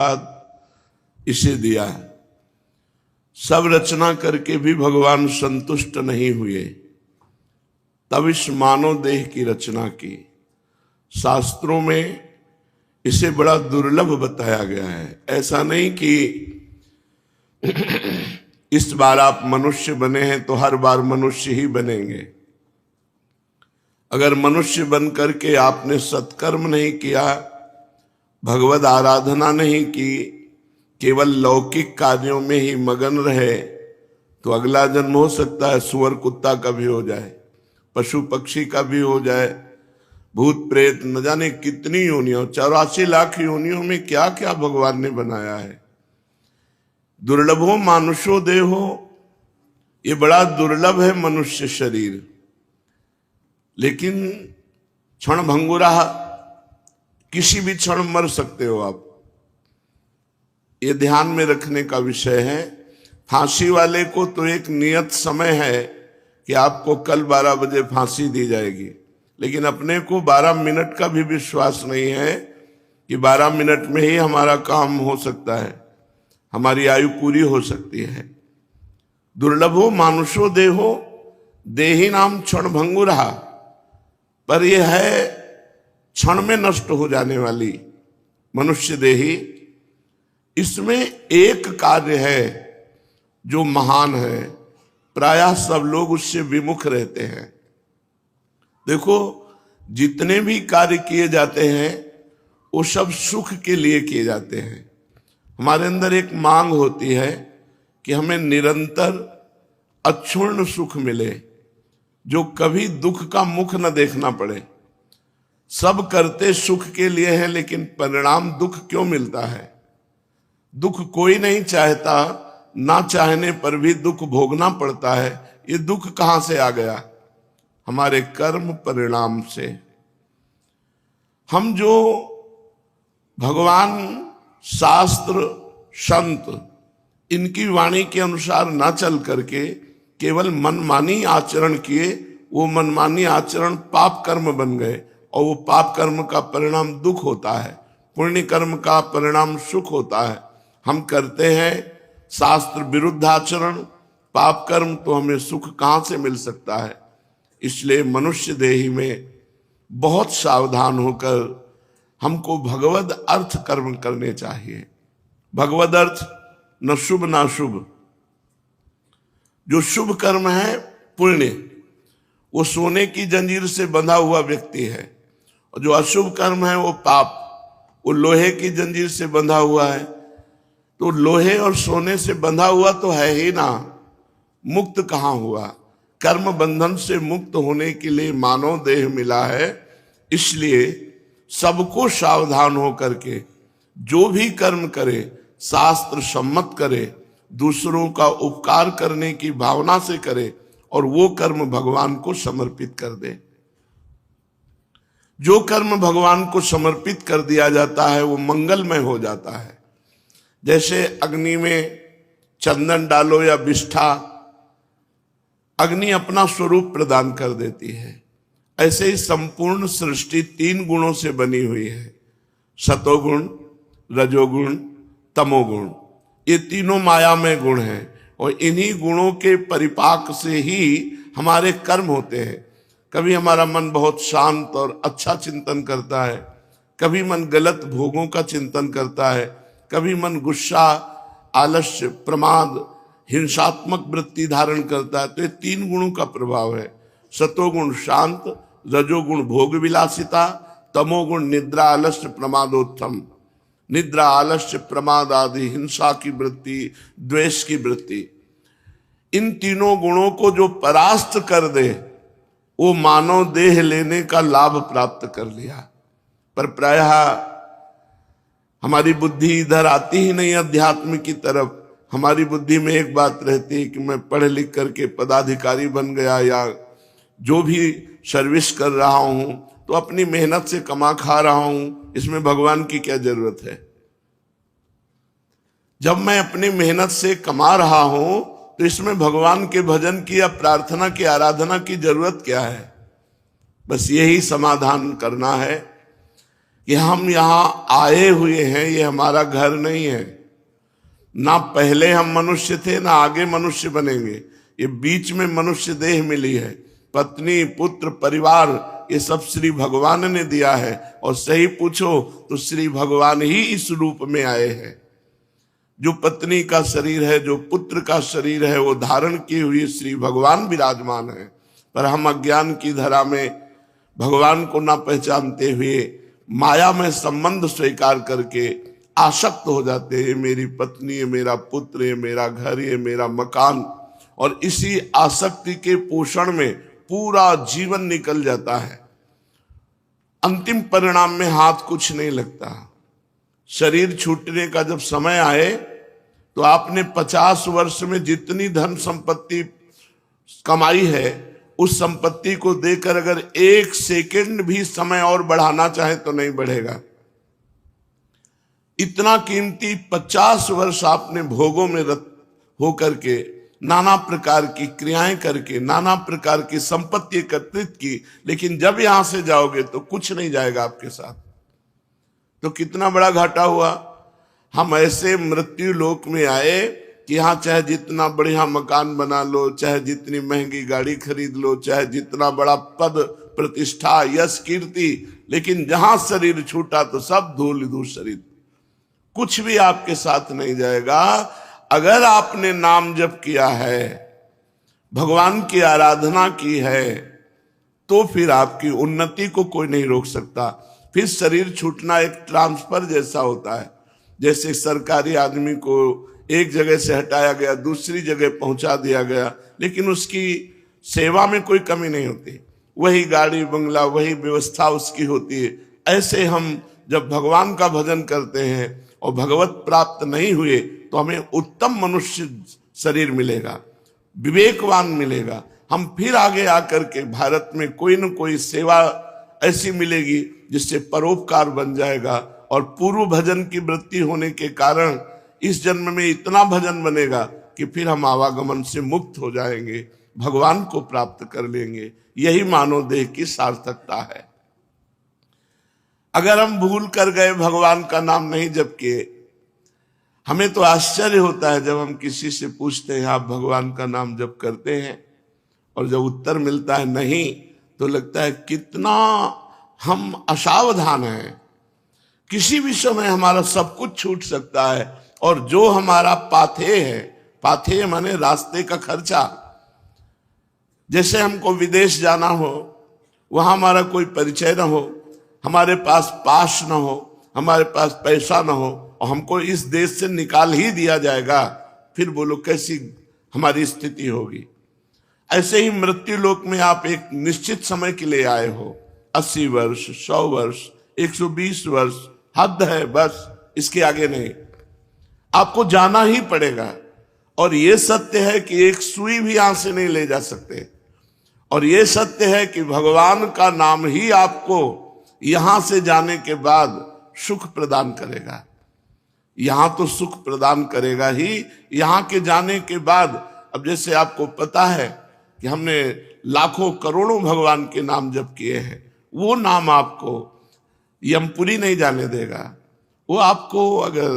इसे दिया है। सब रचना करके भी भगवान संतुष्ट नहीं हुए, तब इस मानव देह की रचना की। शास्त्रों में इसे बड़ा दुर्लभ बताया गया है। ऐसा नहीं कि इस बार आप मनुष्य बने हैं तो हर बार मनुष्य ही बनेंगे। अगर मनुष्य बन करके आपने सत्कर्म नहीं किया, भगवद आराधना नहीं की, केवल लौकिक कार्यों में ही मगन रहे, तो अगला जन्म हो सकता है सुअर कुत्ता का भी हो जाए, पशु पक्षी का भी हो जाए, भूत प्रेत, न जाने कितनी योनियों, 84 लाख योनियों में क्या क्या भगवान ने बनाया है। दुर्लभो मानुषो देहो, ये बड़ा दुर्लभ है मनुष्य शरीर। लेकिन क्षण भंगुरा, किसी भी क्षण मर सकते हो आप, ये ध्यान में रखने का विषय है। फांसी वाले को तो एक नियत समय है कि आपको कल 12 बजे फांसी दी जाएगी, लेकिन अपने को 12 मिनट का भी विश्वास नहीं है कि 12 मिनट में ही हमारा काम हो सकता है, हमारी आयु पूरी हो सकती है। दुर्लभो मानुषो देहो, देही नाम क्षण भंगुरा, पर यह है क्षण में नष्ट हो जाने वाली मनुष्य देही। इसमें एक कार्य है जो महान है, प्रायः सब लोग उससे विमुख रहते हैं। देखो, जितने भी कार्य किए जाते हैं वो सब सुख के लिए किए जाते हैं। हमारे अंदर एक मांग होती है कि हमें निरंतर अक्षुण्ण सुख मिले, जो कभी दुख का मुख न देखना पड़े। सब करते सुख के लिए है, लेकिन परिणाम दुख क्यों मिलता है? दुख कोई नहीं चाहता, ना चाहने पर भी दुख भोगना पड़ता है। ये दुख कहां से आ गया? हमारे कर्म परिणाम से। हम जो भगवान, शास्त्र, संत, इनकी वाणी के अनुसार ना चल करके केवल मनमानी आचरण किए, वो मनमानी आचरण पाप कर्म बन गए, और वो पाप कर्म का परिणाम दुख होता है, पुण्य कर्म का परिणाम सुख होता है। हम करते हैं शास्त्र विरुद्ध आचरण, पाप कर्म, तो हमें सुख कहां से मिल सकता है? इसलिए मनुष्य देही में बहुत सावधान होकर हमको भगवद अर्थ कर्म करने चाहिए। भगवद अर्थ न शुभ ना शुभ। जो शुभ कर्म है पुण्य, वो सोने की जंजीर से बंधा हुआ व्यक्ति है, और जो अशुभ कर्म है वो पाप, वो लोहे की जंजीर से बंधा हुआ है। तो लोहे और सोने से बंधा हुआ तो है ही ना, मुक्त कहां हुआ? कर्म बंधन से मुक्त होने के लिए मानव देह मिला है। इसलिए सबको सावधान हो करके जो भी कर्म करे शास्त्र सम्मत करे, दूसरों का उपकार करने की भावना से करे, और वो कर्म भगवान को समर्पित कर दे। जो कर्म भगवान को समर्पित कर दिया जाता है वो मंगलमय हो जाता है। जैसे अग्नि में चंदन डालो या विष्ठा, अग्नि अपना स्वरूप प्रदान कर देती है। ऐसे ही संपूर्ण सृष्टि 3 गुणों से बनी हुई है, सतोगुण, रजोगुण, तमोगुण। ये तीनों मायामय गुण हैं, और इन्हीं गुणों के परिपाक से ही हमारे कर्म होते हैं। कभी हमारा मन बहुत शांत और अच्छा चिंतन करता है, कभी मन गलत भोगों का चिंतन करता है, कभी मन गुस्सा, आलस्य, प्रमाद, हिंसात्मक वृत्ति धारण करता है। तो ये 3 गुणों का प्रभाव है। सतोगुण शांत, रजोगुण भोग विलासिता, तमोगुण निद्रा, आलस्य, प्रमादोत्थम। निद्रा, आलस्य, प्रमाद आदि हिंसा की वृत्ति, द्वेष की वृत्ति, इन तीनों गुणों को जो परास्त कर दे वो मानव देह लेने का लाभ प्राप्त कर लिया। पर प्रायः हमारी बुद्धि इधर आती ही नहीं अध्यात्म की तरफ। हमारी बुद्धि में एक बात रहती है कि मैं पढ़ लिख करके पदाधिकारी बन गया या जो भी सर्विस कर रहा हूं तो अपनी मेहनत से कमा खा रहा हूं, इसमें भगवान की क्या जरूरत है? जब मैं अपनी मेहनत से कमा रहा हूं तो इसमें भगवान के भजन की या प्रार्थना की, आराधना की जरूरत क्या है? बस यही समाधान करना है कि हम यहाँ आए हुए हैं, ये हमारा घर नहीं है। ना पहले हम मनुष्य थे, ना आगे मनुष्य बनेंगे। ये बीच में मनुष्य देह मिली है। पत्नी, पुत्र, परिवार, ये सब श्री भगवान ने दिया है। और सही पूछो तो श्री भगवान ही इस रूप में आए हैं। जो पत्नी का शरीर है, जो पुत्र का शरीर है, वो धारण किए हुए श्री भगवान विराजमान है। पर हम अज्ञान की धरा में भगवान को ना पहचानते हुए माया में संबंध स्वीकार करके आसक्त हो जाते हैं। ये मेरी पत्नी, ये मेरा पुत्र, ये मेरा घर, ये मेरा मकान। और इसी आसक्ति के पोषण में पूरा जीवन निकल जाता है। अंतिम परिणाम में हाथ कुछ नहीं लगता। शरीर छूटने का जब समय आए तो आपने 50 वर्ष में जितनी धन संपत्ति कमाई है, उस संपत्ति को देकर अगर 1 सेकंड भी समय और बढ़ाना चाहे तो नहीं बढ़ेगा। इतना कीमती 50 वर्ष आपने भोगों में रत होकर के, नाना प्रकार की क्रियाएं करके, नाना प्रकार की संपत्ति एकत्रित की, लेकिन जब यहां से जाओगे तो कुछ नहीं जाएगा आपके साथ। तो कितना बड़ा घाटा हुआ। हम ऐसे मृत्यु लोक में आए कि यहाँ चाहे जितना बढ़िया मकान बना लो, चाहे जितनी महंगी गाड़ी खरीद लो, चाहे जितना बड़ा पद, प्रतिष्ठा, यश, कीर्ति, लेकिन जहां शरीर छूटा तो सब धूल धूसरित, कुछ भी आपके साथ नहीं जाएगा। अगर आपने नाम जप किया है, भगवान की आराधना की है, तो फिर आपकी उन्नति को कोई नहीं रोक सकता। फिर शरीर छूटना एक ट्रांसफर जैसा होता है। जैसे सरकारी आदमी को एक जगह से हटाया गया, दूसरी जगह पहुंचा दिया गया, लेकिन उसकी सेवा में कोई कमी नहीं होती। वही गाड़ी बंगला, वही व्यवस्था उसकी होती है। ऐसे हम जब भगवान का भजन करते हैं और भगवत प्राप्त नहीं हुए तो हमें उत्तम मनुष्य शरीर मिलेगा, विवेकवान मिलेगा। हम फिर आगे आकर के भारत में कोई न कोई सेवा ऐसी मिलेगी जिससे परोपकार बन जाएगा। और पूर्व भजन की वृत्ति होने के कारण इस जन्म में इतना भजन बनेगा कि फिर हम आवागमन से मुक्त हो जाएंगे, भगवान को प्राप्त कर लेंगे। यही मानव देह की सार्थकता है। अगर हम भूल कर गए, भगवान का नाम नहीं जप किए, हमें तो आश्चर्य होता है जब हम किसी से पूछते हैं आप भगवान का नाम जप करते हैं, और जब उत्तर मिलता है नहीं, तो लगता है कितना हम असावधान हैं। किसी भी समय हमारा सब कुछ छूट सकता है। और जो हमारा पाथेय है, पाथेय माने रास्ते का खर्चा, जैसे हमको विदेश जाना हो, वहां हमारा कोई परिचय ना हो, हमारे पास पास ना हो, हमारे पास पैसा ना हो, और हमको इस देश से निकाल ही दिया जाएगा, फिर बोलो कैसी हमारी स्थिति होगी। ऐसे ही मृत्यु लोक में आप एक निश्चित समय के लिए आए हो, 80 वर्ष, 100 वर्ष, 120 वर्ष, हद है, बस इसके आगे नहीं। आपको जाना ही पड़ेगा। और यह सत्य है कि एक सुई भी यहां से नहीं ले जा सकते। और यह सत्य है कि भगवान का नाम ही आपको यहां से जाने के बाद सुख प्रदान करेगा। यहां तो सुख प्रदान करेगा ही, यहां के जाने के बाद, अब जैसे आपको पता है कि हमने लाखों करोड़ों भगवान के नाम जप किए हैं, वो नाम आपको यमपुरी नहीं जाने देगा। वो आपको अगर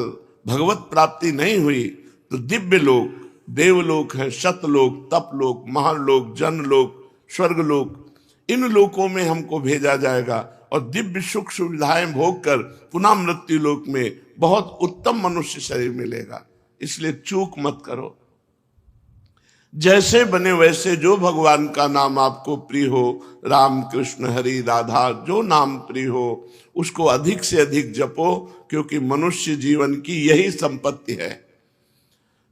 भगवत प्राप्ति नहीं हुई तो दिव्य लोक, देवलोक है, सतलोक, तपलोक, महालोक, जनलोक, स्वर्गलोक, इन लोकों में हमको भेजा जाएगा और दिव्य सुख सुविधाएं भोग कर पुनः मृत्यु लोक में बहुत उत्तम मनुष्य शरीर मिलेगा। इसलिए चूक मत करो। जैसे बने वैसे, जो भगवान का नाम आपको प्रिय हो, राम, कृष्ण, हरि, राधा, जो नाम प्रिय हो, उसको अधिक से अधिक जपो, क्योंकि मनुष्य जीवन की यही संपत्ति है।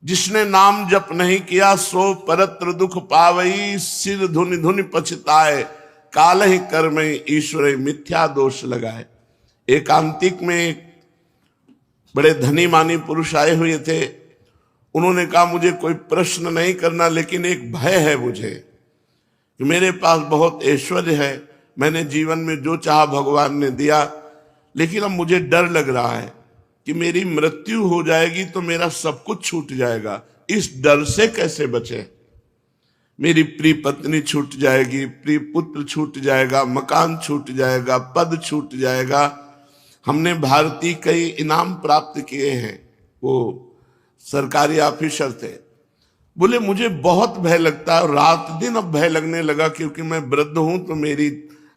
जिसने नाम जप नहीं किया सो परत्र दुख पावई, सिर धुनि धुनि पछताए, काल ही कर्म ईश्वर मिथ्या दोष लगाए। एकांतिक में एक बड़े धनी मानी पुरुष आए हुए थे। उन्होंने कहा मुझे कोई प्रश्न नहीं करना, लेकिन एक भय है मुझे कि मेरे पास बहुत ऐश्वर्य है, मैंने जीवन में जो चाहा भगवान ने दिया, लेकिन अब मुझे डर लग रहा है कि मेरी मृत्यु हो जाएगी तो मेरा सब कुछ छूट जाएगा। इस डर से कैसे बचे? मेरी प्रिय पत्नी छूट जाएगी, प्रिय पुत्र छूट जाएगा, मकान छूट जाएगा, पद छूट जाएगा, हमने भारतीय कई इनाम प्राप्त किए हैं, वो सरकारी ऑफिसर थे। बोले मुझे बहुत भय लगता है और रात दिन अब भय लगने लगा, क्योंकि मैं वृद्ध हूं तो मेरी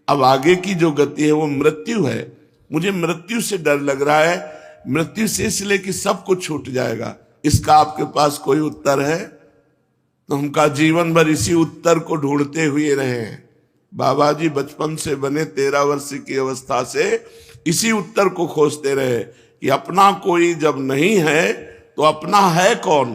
अब आगे की जो गति है वो मृत्यु है। मुझे मृत्यु से डर लग रहा है, मृत्यु से इसलिए कि सब कुछ छूट जाएगा। इसका आपके पास कोई उत्तर है? तो हम कहा जीवन भर इसी उत्तर को ढूंढते हुए रहे हैं। बाबा जी बचपन से बने 13 वर्ष की अवस्था से इसी उत्तर को खोजते रहे कि अपना कोई जब नहीं है तो अपना है कौन।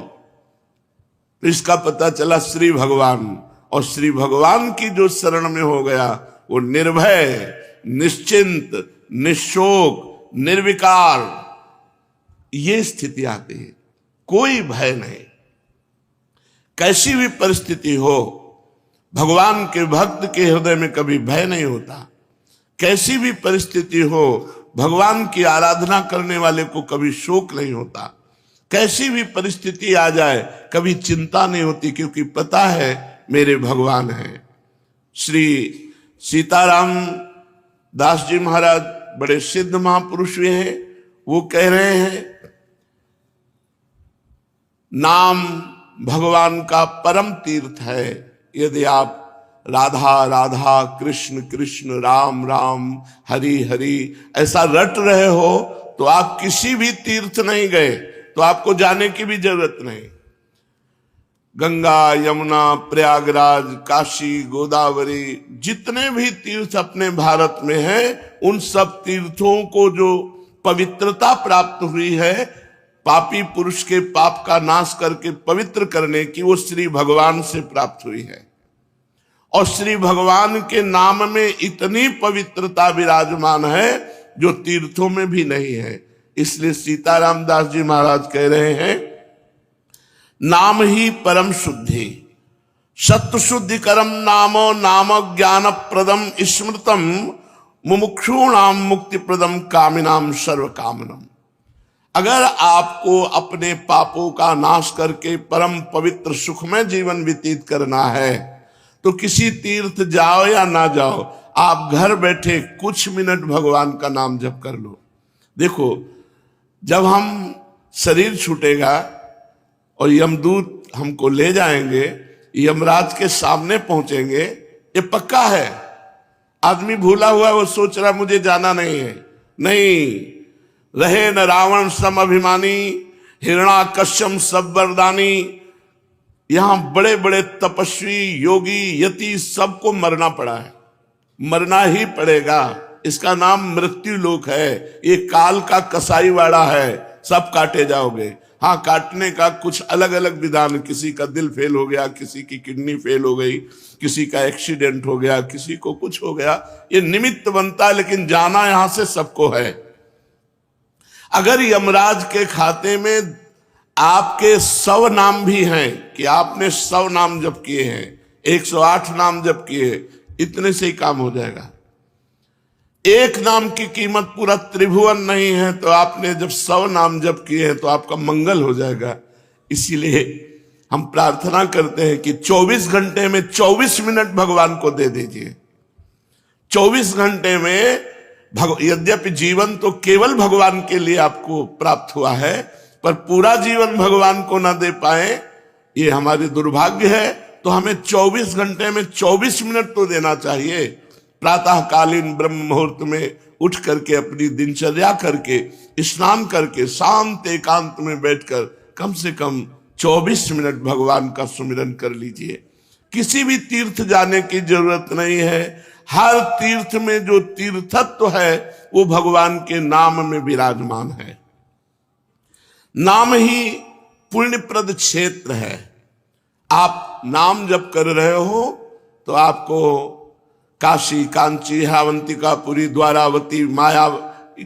तो इसका पता चला श्री भगवान, और श्री भगवान की जो शरण में हो गया वो निर्भय, निश्चिंत, निशोक, निर्विकार, ये स्थिति आती है। कोई भय नहीं, कैसी भी परिस्थिति हो, भगवान के भक्त के हृदय में कभी भय नहीं होता। कैसी भी परिस्थिति हो, भगवान की आराधना करने वाले को कभी शोक नहीं होता। कैसी भी परिस्थिति आ जाए कभी चिंता नहीं होती, क्योंकि पता है मेरे भगवान हैं। श्री सीताराम दास जी महाराज बड़े सिद्ध महापुरुष हुए हैं। वो कह रहे हैं नाम भगवान का परम तीर्थ है। यदि आप राधा राधा, कृष्ण कृष्ण, राम राम, हरि हरि ऐसा रट रहे हो तो आप किसी भी तीर्थ नहीं गए, तो आपको जाने की भी जरूरत नहीं। गंगा, यमुना, प्रयागराज, काशी, गोदावरी, जितने भी तीर्थ अपने भारत में हैं, उन सब तीर्थों को जो पवित्रता प्राप्त हुई है, पापी पुरुष के पाप का नाश करके पवित्र करने की, वो श्री भगवान से प्राप्त हुई है। और श्री भगवान के नाम में इतनी पवित्रता विराजमान है जो तीर्थों में भी नहीं है। इसलिए सीताराम दास जी महाराज कह रहे हैं नाम ही परम शुद्धि, सत्य शुद्धि करम नामो नाम ज्ञान प्रदम स्मृतम मुमुक्षूणाम मुक्ति प्रदम कामिनाम सर्व कामनम। अगर आपको अपने पापों का नाश करके परम पवित्र सुखमय जीवन व्यतीत करना है तो किसी तीर्थ जाओ या ना जाओ, आप घर बैठे कुछ मिनट भगवान का नाम जप कर लो। देखो, जब हम शरीर छूटेगा और यमदूत हमको ले जाएंगे, यमराज के सामने पहुंचेंगे, ये पक्का है। आदमी भूला हुआ, वो सोच रहा मुझे जाना नहीं है। नहीं, रहे न रावण सम अभिमानी, हिरणाकश्यप सब वरदानी। यहां बड़े बड़े तपस्वी, योगी, यति सबको मरना पड़ा है, मरना ही पड़ेगा। इसका नाम मृत्यु लोक है। ये काल का कसाईवाड़ा है, सब काटे जाओगे। हाँ, काटने का कुछ अलग अलग विधान, किसी का दिल फेल हो गया, किसी की किडनी फेल हो गई, किसी का एक्सीडेंट हो गया, किसी को कुछ हो गया, ये निमित्त बनता है, लेकिन जाना यहां से सबको है। अगर यमराज के खाते में आपके 100 नाम भी हैं कि आपने 100 नाम जप किए हैं, 108 नाम जप किए, इतने से ही काम हो जाएगा। एक नाम की कीमत पूरा त्रिभुवन नहीं है, तो आपने जब 100 नाम जप किए हैं तो आपका मंगल हो जाएगा। इसीलिए हम प्रार्थना करते हैं कि 24 घंटे में 24 मिनट भगवान को दे दीजिए। 24 घंटे में यद्यपि जीवन तो केवल भगवान के लिए आपको प्राप्त हुआ है, पर पूरा जीवन भगवान को ना दे पाए, ये हमारी दुर्भाग्य है। तो हमें 24 घंटे में 24 मिनट तो देना चाहिए। प्रातःकालीन ब्रह्म मुहूर्त में उठ करके, अपनी दिनचर्या करके, स्नान करके, शांत एकांत में बैठकर कम से कम 24 मिनट भगवान का सुमिरन कर लीजिए। किसी भी तीर्थ जाने की जरूरत नहीं है। हर तीर्थ में जो तीर्थत्व है वो भगवान के नाम में विराजमान है। नाम ही पुण्यप्रद क्षेत्र है। आप नाम जप कर रहे हो तो आपको काशी, कांची, अवंतिका, पुरी, द्वारावती, माया,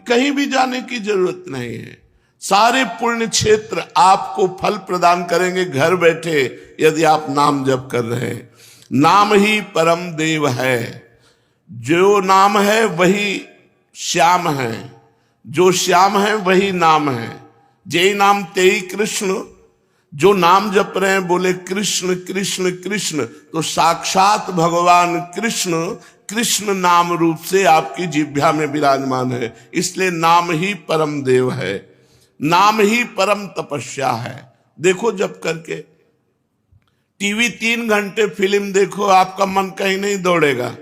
कहीं भी जाने की जरूरत नहीं है। सारे पुण्य क्षेत्र आपको फल प्रदान करेंगे घर बैठे, यदि आप नाम जप कर रहे हैं। नाम ही परम देव है। जो नाम है वही श्याम है, जो श्याम है वही नाम है। जय नाम तेई कृष्ण, जो नाम जप रहे हैं बोले कृष्ण कृष्ण कृष्ण, तो साक्षात भगवान कृष्ण कृष्ण नाम रूप से आपकी जिह्वा में विराजमान है। इसलिए नाम ही परम देव है, नाम ही परम तपस्या है। देखो जप करके, टीवी 3 घंटे फिल्म देखो, आपका मन कहीं नहीं दौड़ेगा,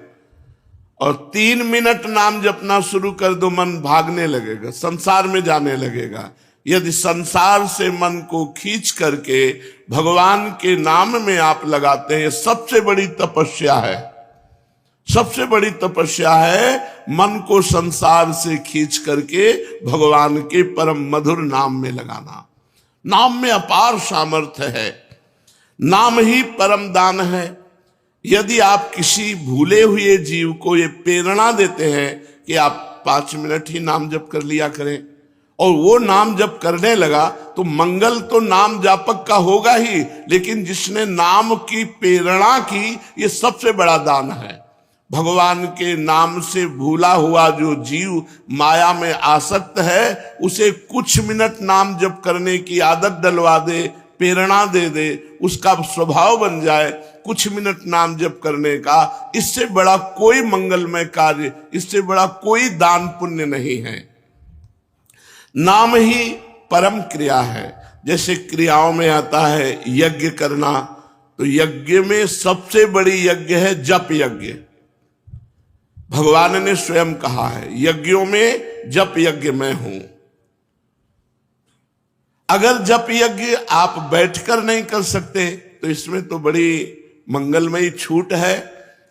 और 3 मिनट नाम जपना शुरू कर दो, मन भागने लगेगा, संसार में जाने लगेगा। यदि संसार से मन को खींच करके भगवान के नाम में आप लगाते हैं, सबसे बड़ी तपस्या है, सबसे बड़ी तपस्या है मन को संसार से खींच करके भगवान के परम मधुर नाम में लगाना। नाम में अपार सामर्थ्य है, नाम ही परम दान है। यदि आप किसी भूले हुए जीव को ये प्रेरणा देते हैं कि आप 5 मिनट ही नाम जप कर लिया करें, और वो नाम जप करने लगा, तो मंगल तो नाम जापक का होगा ही, लेकिन जिसने नाम की प्रेरणा की, ये सबसे बड़ा दान है। भगवान के नाम से भूला हुआ जो जीव माया में आसक्त है, उसे कुछ मिनट नाम जप करने की आदत डलवा दे, प्रेरणा दे दे, उसका स्वभाव बन जाए कुछ मिनट नाम जप करने का। इससे बड़ा कोई मंगलमय कार्य, इससे बड़ा कोई दान पुण्य नहीं है। नाम ही परम क्रिया है। जैसे क्रियाओं में आता है यज्ञ करना, तो यज्ञ में सबसे बड़ी यज्ञ है जप यज्ञ। भगवान ने स्वयं कहा है, यज्ञों में जप यज्ञ मैं हूं। अगर जप यज्ञ आप बैठकर नहीं कर सकते, तो इसमें तो बड़ी मंगलमयी छूट है।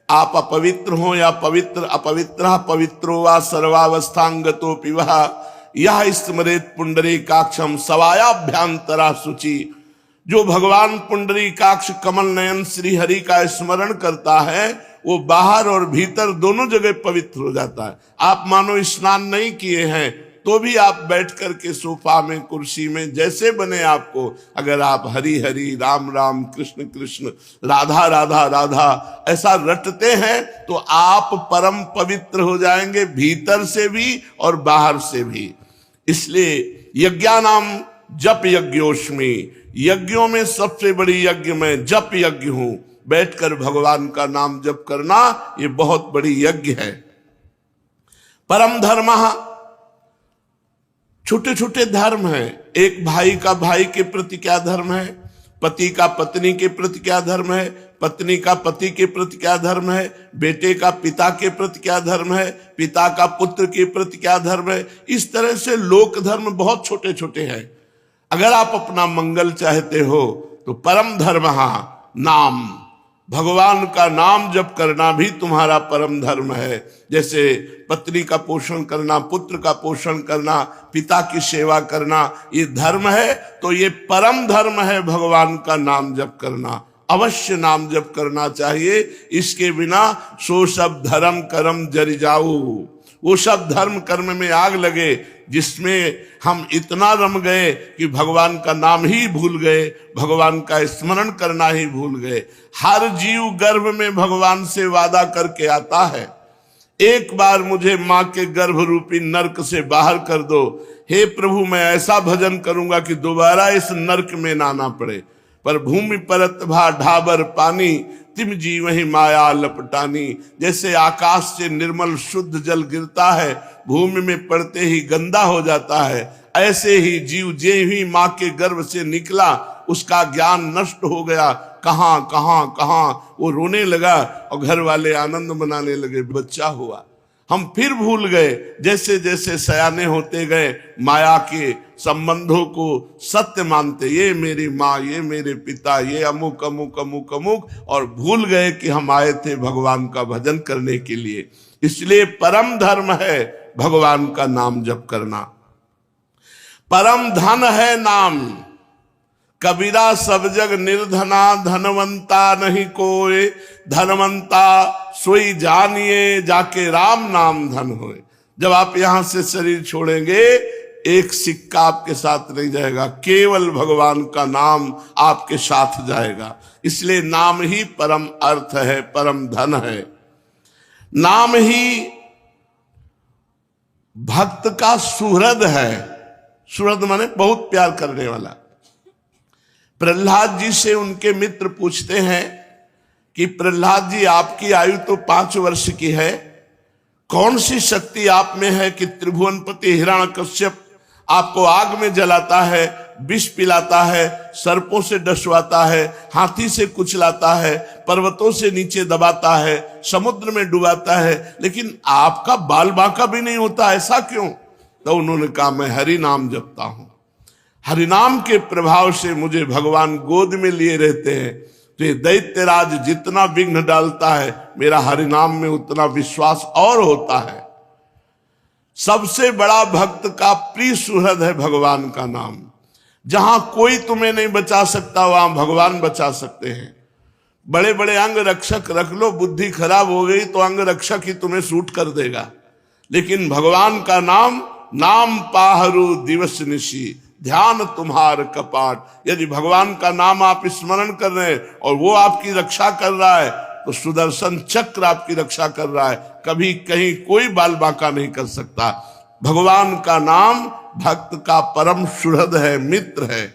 आप अपवित्र हो या पवित्र, अपवित्र पवित्रो वा सर्वावस्थांगतो पिवः यह स्मरेत पुंडरीकाक्षम सवायाभ्यांतरा शुचि। जो भगवान पुंडरीकाक्ष कमल नयन श्री हरि का स्मरण करता है, वो बाहर और भीतर दोनों जगह पवित्र हो जाता है। आप मानो स्नान नहीं किए हैं, तो भी आप बैठ करके सोफा में, कुर्सी में, जैसे बने आपको, अगर आप हरि हरि राम राम कृष्ण कृष्ण राधा राधा राधा ऐसा रटते हैं, तो आप परम पवित्र हो जाएंगे, भीतर से भी और बाहर से भी। इसलिए यज्ञानाम जप यज्ञोस्मि, यज्ञों में सबसे बड़ी यज्ञ मैं जप यज्ञ हूं। बैठकर भगवान का नाम जप करना ये बहुत बड़ी यज्ञ है। परम धर्म, छोटे छोटे धर्म हैं। एक भाई का भाई के प्रति क्या धर्म है, पति का पत्नी के प्रति क्या धर्म है, पत्नी का पति के प्रति क्या धर्म है, बेटे का पिता के प्रति क्या धर्म है, पिता का पुत्र के प्रति क्या धर्म है। इस तरह से लोक धर्म बहुत छोटे छोटे हैं। अगर आप अपना मंगल चाहते हो, तो परम धर्म नाम, भगवान का नाम जप करना भी तुम्हारा परम धर्म है। जैसे पत्नी का पोषण करना, पुत्र का पोषण करना, पिता की सेवा करना, ये धर्म है, तो ये परम धर्म है भगवान का नाम जप करना। अवश्य नाम जप करना चाहिए, इसके बिना सो सब धर्म कर्म जरि जाऊ। वो सब धर्म कर्म में आग लगे जिसमें हम इतना रम गए कि भगवान का नाम ही भूल गए, भगवान का स्मरण करना ही भूल गए। हर जीव गर्भ में भगवान से वादा करके आता है, एक बार मुझे मां के गर्भ रूपी नरक से बाहर कर दो, हे प्रभु मैं ऐसा भजन करूंगा कि दोबारा इस नरक में ना आना पड़े। पर भूमि परत भा ढाबर पानी, तिम जीव ही माया लपटानी। जैसे आकाश से निर्मल शुद्ध जल गिरता है, भूमि में पड़ते ही गंदा हो जाता है, ऐसे ही जीव जे ही माँ के गर्भ से निकला, उसका ज्ञान नष्ट हो गया। कहाँ कहाँ कहाँ वो रोने लगा और घर वाले आनंद मनाने लगे, बच्चा हुआ। हम फिर भूल गए, जैसे जैसे सयाने होते गए, माया के संबंधों को सत्य मानते, ये मेरी माँ, ये मेरे पिता, ये अमुक अमुक अमुक अमुक, और भूल गए कि हम आए थे भगवान का भजन करने के लिए। इसलिए परम धर्म है भगवान का नाम जप करना। परम धन है नाम, कबीरा सब जग निर्धना, धनवंता नहीं कोई, धनवंता सोई जानिए, जाके राम नाम धन होए। जब आप यहां से शरीर छोड़ेंगे, एक सिक्का आपके साथ नहीं जाएगा, केवल भगवान का नाम आपके साथ जाएगा। इसलिए नाम ही परम अर्थ है, परम धन है। नाम ही भक्त का सुहृद है। सुहृद माने बहुत प्यार करने वाला। प्रहलाद जी से उनके मित्र पूछते हैं कि प्रहलाद जी, आपकी आयु तो 5 वर्ष की है, कौन सी शक्ति आप में है कि त्रिभुवनपति हिरण्यकश्यप आपको आग में जलाता है, विष पिलाता है, सर्पों से डसवाता है, हाथी से कुचलाता है, पर्वतों से नीचे दबाता है, समुद्र में डुबाता है, लेकिन आपका बाल बांका भी नहीं होता, ऐसा क्यों? तो उन्होंने कहा, मैं हरि नाम जपता हूं, हरिनाम के प्रभाव से मुझे भगवान गोद में लिए रहते हैं। तो ये दैत्यराज जितना विघ्न डालता है, मेरा हरिनाम में उतना विश्वास और होता है। सबसे बड़ा भक्त का प्रिय सुहृद है भगवान का नाम। जहां कोई तुम्हें नहीं बचा सकता, वहां भगवान बचा सकते हैं। बड़े बड़े अंग रक्षक रख लो, बुद्धि खराब हो गई तो अंग रक्षक ही तुम्हें सूट कर देगा, लेकिन भगवान का नाम, नाम पाहरू दिवस निशी, ध्यान तुम्हार कपाट। यदि भगवान का नाम आप स्मरण कर रहे हैं और वो आपकी रक्षा कर रहा है, तो सुदर्शन चक्र आपकी रक्षा कर रहा है, कभी कहीं कोई बाल बांका नहीं कर सकता। भगवान का नाम भक्त का परम सुहृद है, मित्र है,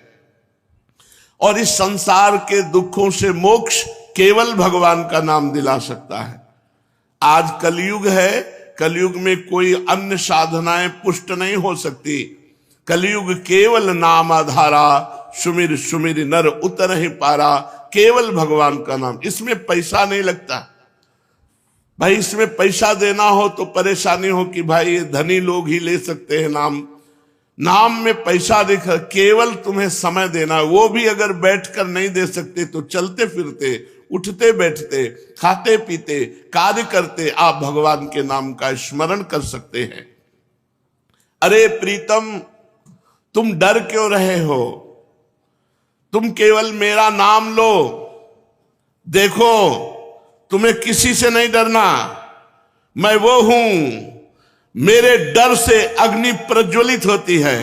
और इस संसार के दुखों से मोक्ष केवल भगवान का नाम दिला सकता है। आज कलयुग है, कलयुग में कोई अन्य साधनाएं पुष्ट नहीं हो सकती। कलयुग केवल नाम आधारा, सुमिर सुमिर नर उतर ही पारा। केवल भगवान का नाम, इसमें पैसा नहीं लगता भाई। इसमें पैसा देना हो तो परेशानी हो कि भाई ये धनी लोग ही ले सकते हैं नाम। नाम में पैसा दिख, केवल तुम्हें समय देना, वो भी अगर बैठकर नहीं दे सकते तो चलते फिरते, उठते बैठते, खाते पीते, कार्य करते आप भगवान के नाम का स्मरण कर सकते हैं। अरे प्रीतम, तुम डर क्यों रहे हो? तुम केवल मेरा नाम लो, देखो तुम्हें किसी से नहीं डरना। मैं वो हूं, मेरे डर से अग्नि प्रज्वलित होती है,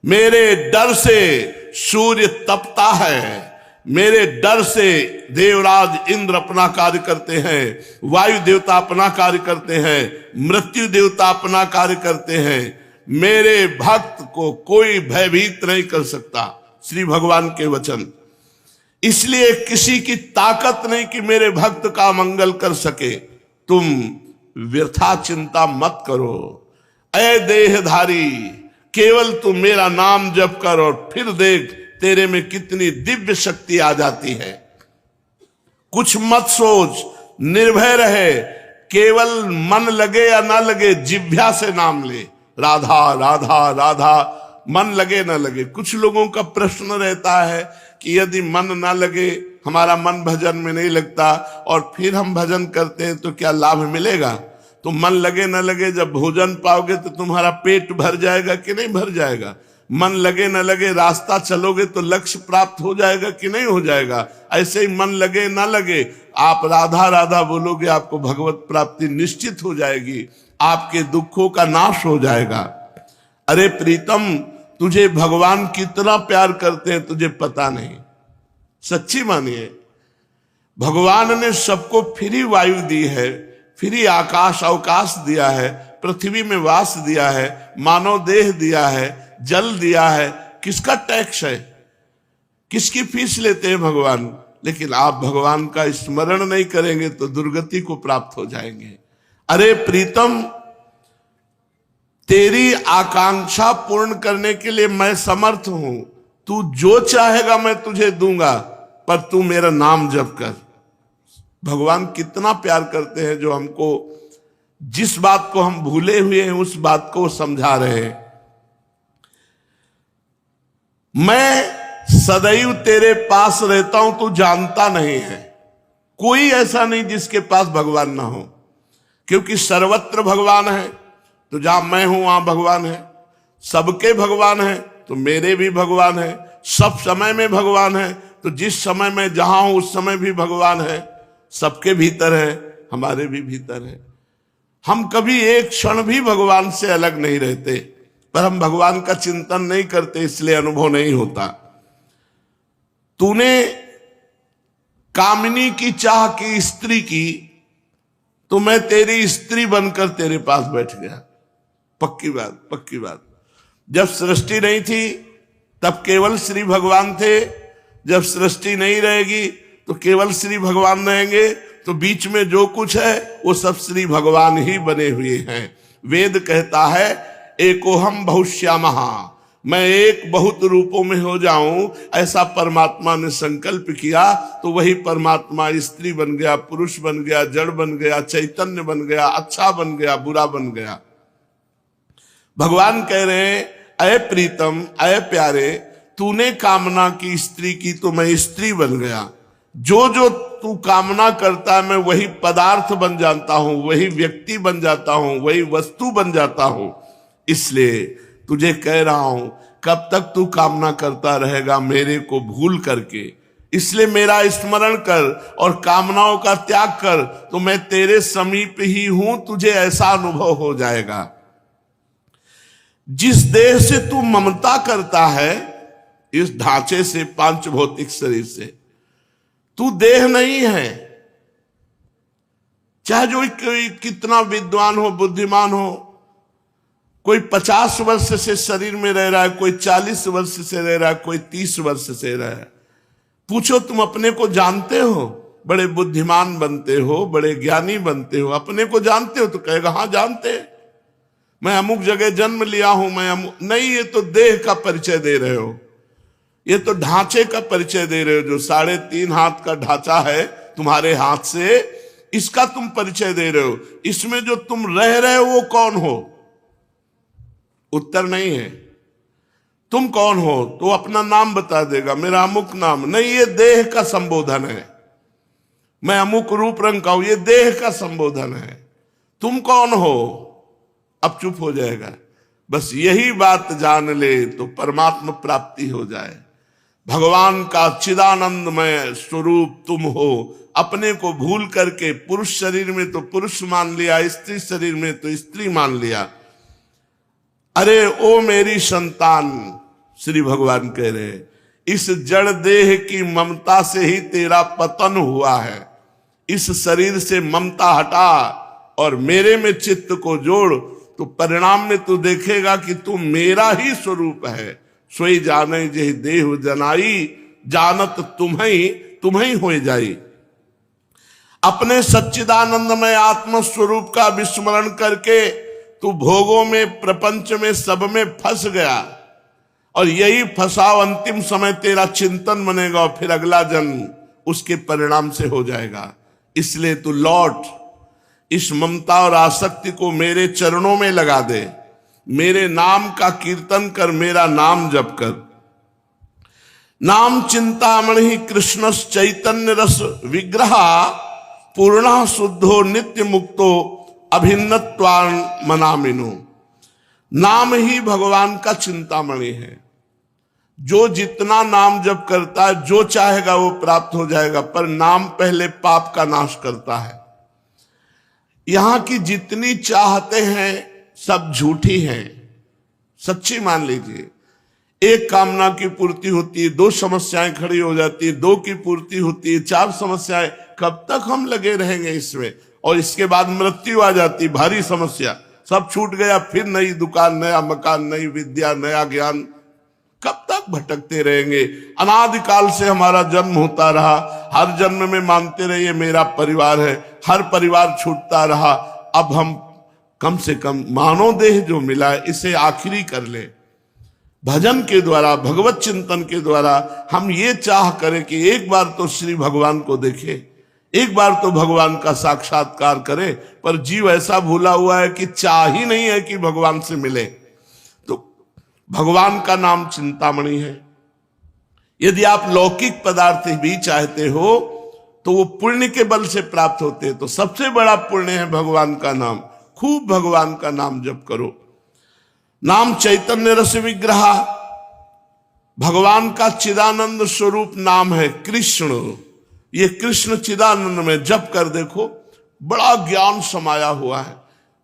मेरे डर से सूर्य तपता है, मेरे डर से देवराज इंद्र अपना कार्य करते हैं, वायु देवता अपना कार्य करते हैं, मृत्यु देवता अपना कार्य करते हैं। मेरे भक्त को कोई भयभीत नहीं कर सकता, श्री भगवान के वचन। इसलिए किसी की ताकत नहीं कि मेरे भक्त का मंगल कर सके। तुम व्यर्था चिंता मत करो। ऐ देहधारी, केवल तू मेरा नाम जप कर और फिर देख तेरे में कितनी दिव्य शक्ति आ जाती है। कुछ मत सोच, निर्भय रहे, केवल मन लगे या ना लगे जिह्वा से नाम ले, राधा राधा राधा, मन लगे ना लगे। कुछ लोगों का प्रश्न रहता है कि यदि मन ना लगे, हमारा मन भजन में नहीं लगता और फिर हम भजन करते हैं तो क्या लाभ मिलेगा? तो मन लगे ना लगे, जब भोजन पाओगे तो तुम्हारा पेट भर जाएगा कि नहीं भर जाएगा? मन लगे ना लगे, रास्ता चलोगे तो लक्ष्य प्राप्त हो जाएगा कि नहीं हो जाएगा? ऐसे ही मन लगे ना लगे, आप राधा राधा बोलोगे, आपको भगवत प्राप्ति निश्चित हो जाएगी, आपके दुखों का नाश हो जाएगा। अरे प्रीतम, तुझे भगवान कितना प्यार करते हैं तुझे पता नहीं। सच्ची मानिए, भगवान ने सबको फ्री वायु दी है, फ्री आकाश अवकाश दिया है, पृथ्वी में वास दिया है, मानव देह दिया है, जल दिया है। किसका टैक्स है? किसकी फीस लेते हैं भगवान? लेकिन आप भगवान का स्मरण नहीं करेंगे तो दुर्गति को प्राप्त हो जाएंगे। अरे प्रीतम, तेरी आकांक्षा पूर्ण करने के लिए मैं समर्थ हूं। तू जो चाहेगा मैं तुझे दूंगा, पर तू मेरा नाम जप कर। भगवान कितना प्यार करते हैं, जो हमको जिस बात को हम भूले हुए हैं उस बात को समझा रहे हैं। मैं सदैव तेरे पास रहता हूं, तू जानता नहीं है। कोई ऐसा नहीं जिसके पास भगवान ना हो, क्योंकि सर्वत्र भगवान है। तो जहां मैं हूं वहां भगवान है, सबके भगवान है तो मेरे भी भगवान है, सब समय में भगवान है। तो जिस समय में जहां हूं उस समय भी भगवान है, सबके भीतर है, हमारे भी भीतर है। हम कभी एक क्षण भी भगवान से अलग नहीं रहते, पर हम भगवान का चिंतन नहीं करते, इसलिए अनुभव नहीं होता। तूने कामिनी की चाह की स्त्री की, तो मैं तेरी स्त्री बनकर तेरे पास बैठ गया। पक्की बात, पक्की बात। जब सृष्टि नहीं थी तब केवल श्री भगवान थे, जब सृष्टि नहीं रहेगी तो केवल श्री भगवान रहेंगे, तो बीच में जो कुछ है वो सब श्री भगवान ही बने हुए हैं। वेद कहता है एकोहम बहुश्यामः, मैं एक बहुत रूपों में हो जाऊं, ऐसा परमात्मा ने संकल्प किया, तो वही परमात्मा स्त्री बन गया, पुरुष बन गया, जड़ बन गया, चैतन्य बन गया, अच्छा बन गया, बुरा बन गया। भगवान कह रहे हैं अय प्रीतम, अय प्यारे, तूने कामना की स्त्री की तो मैं स्त्री बन गया। जो जो तू कामना करता है मैं वही पदार्थ बन जाता हूं, वही व्यक्ति बन जाता हूं, वही वस्तु बन जाता हूं। इसलिए तुझे कह रहा हूं कब तक तू कामना करता रहेगा मेरे को भूल करके, इसलिए मेरा स्मरण कर और कामनाओं का त्याग कर, तो मैं तेरे समीप ही हूं, तुझे ऐसा अनुभव हो जाएगा। जिस देह से तू ममता करता है, इस ढांचे से, पांच भौतिक शरीर से, तू देह नहीं है। चाहे जो कोई कितना विद्वान हो, बुद्धिमान हो, कोई 50 वर्ष से शरीर में रह रहा है, कोई 40 वर्ष से रह रहा है, कोई 30 वर्ष से रह रहा है। पूछो तुम अपने को जानते हो? बड़े बुद्धिमान बनते हो, बड़े ज्ञानी बनते हो, अपने को जानते हो? तो कहेगा हाँ जानते हैं, मैं अमुक जगह जन्म लिया हूं, मैं अमुक नहीं। ये तो देह का परिचय दे रहे हो, ये तो ढांचे का परिचय दे रहे हो। जो 3.5 हाथ का ढांचा है तुम्हारे हाथ से, इसका तुम परिचय दे रहे हो। इसमें जो तुम रह रहे हो वो कौन हो? उत्तर नहीं है। तुम कौन हो तो अपना नाम बता देगा, मेरा अमुक नाम। नहीं, ये देह का संबोधन है। मैं अमुक रूप रंग का हूं, ये देह का संबोधन है। तुम कौन हो? अब चुप हो जाएगा। बस यही बात जान ले तो परमात्मा प्राप्ति हो जाए। भगवान का चिदानंदमय स्वरूप तुम हो। अपने को भूल करके पुरुष शरीर में तो पुरुष मान लिया, स्त्री शरीर में तो स्त्री मान लिया। अरे ओ मेरी संतान, श्री भगवान कह रहे हैं, इस जड़ देह की ममता से ही तेरा पतन हुआ है। इस शरीर से ममता हटा और मेरे में चित्त को जोड़, तो परिणाम में तू देखेगा कि तू मेरा ही स्वरूप है। सोई जाने जे देह जनाई, जानत तुम्हें हो जाई। अपने सच्चिदानंदमय आत्म स्वरूप का विस्मरण करके तू भोगों में, प्रपंच में, सब में फंस गया, और यही फंसाव अंतिम समय तेरा चिंतन बनेगा, और फिर अगला जन्म उसके परिणाम से हो जाएगा। इसलिए तू लौट, इस ममता और आसक्ति को मेरे चरणों में लगा दे, मेरे नाम का कीर्तन कर, मेरा नाम जप कर। नाम चिंतामणि कृष्ण चैतन्य रस विग्रह, पूर्णा शुद्धो नित्य मुक्तो अभिन्नत्वान मनामिनो। नाम ही भगवान का चिंतामणि है। जो जितना नाम जप करता है, जो चाहेगा वो प्राप्त हो जाएगा, पर नाम पहले पाप का नाश करता है। यहां की जितनी चाहते हैं सब झूठी हैं, सच्ची मान लीजिए। एक कामना की पूर्ति होती है, 2 समस्याएं खड़ी हो जाती है, 2 की पूर्ति होती है, 4 समस्याएं। कब तक हम लगे रहेंगे इसमें? और इसके बाद मृत्यु आ जाती, भारी समस्या, सब छूट गया, फिर नई दुकान, नया मकान, नई विद्या, नया ज्ञान। कब तक भटकते रहेंगे? अनादिकाल से हमारा जन्म होता रहा, हर जन्म में मानते रहे ये मेरा परिवार है, हर परिवार छूटता रहा। अब हम कम से कम मानव देह जो मिला है इसे आखिरी कर ले। भजन के द्वारा, भगवत चिंतन के द्वारा हम ये चाह करें कि एक बार तो श्री भगवान को देखें, एक बार तो भगवान का साक्षात्कार करें। पर जीव ऐसा भूला हुआ है कि चाह ही नहीं है कि भगवान से मिले। तो भगवान का नाम चिंतामणि है। यदि आप लौकिक पदार्थ भी चाहते हो तो वो पुण्य के बल से प्राप्त होते हैं। तो सबसे बड़ा पुण्य है भगवान का नाम। खूब भगवान का नाम जप करो। नाम चैतन्य रस विग्रह, भगवान का चिदानंद स्वरूप नाम है कृष्ण। ये कृष्ण चिदानंद में जप कर देखो, बड़ा ज्ञान समाया हुआ है।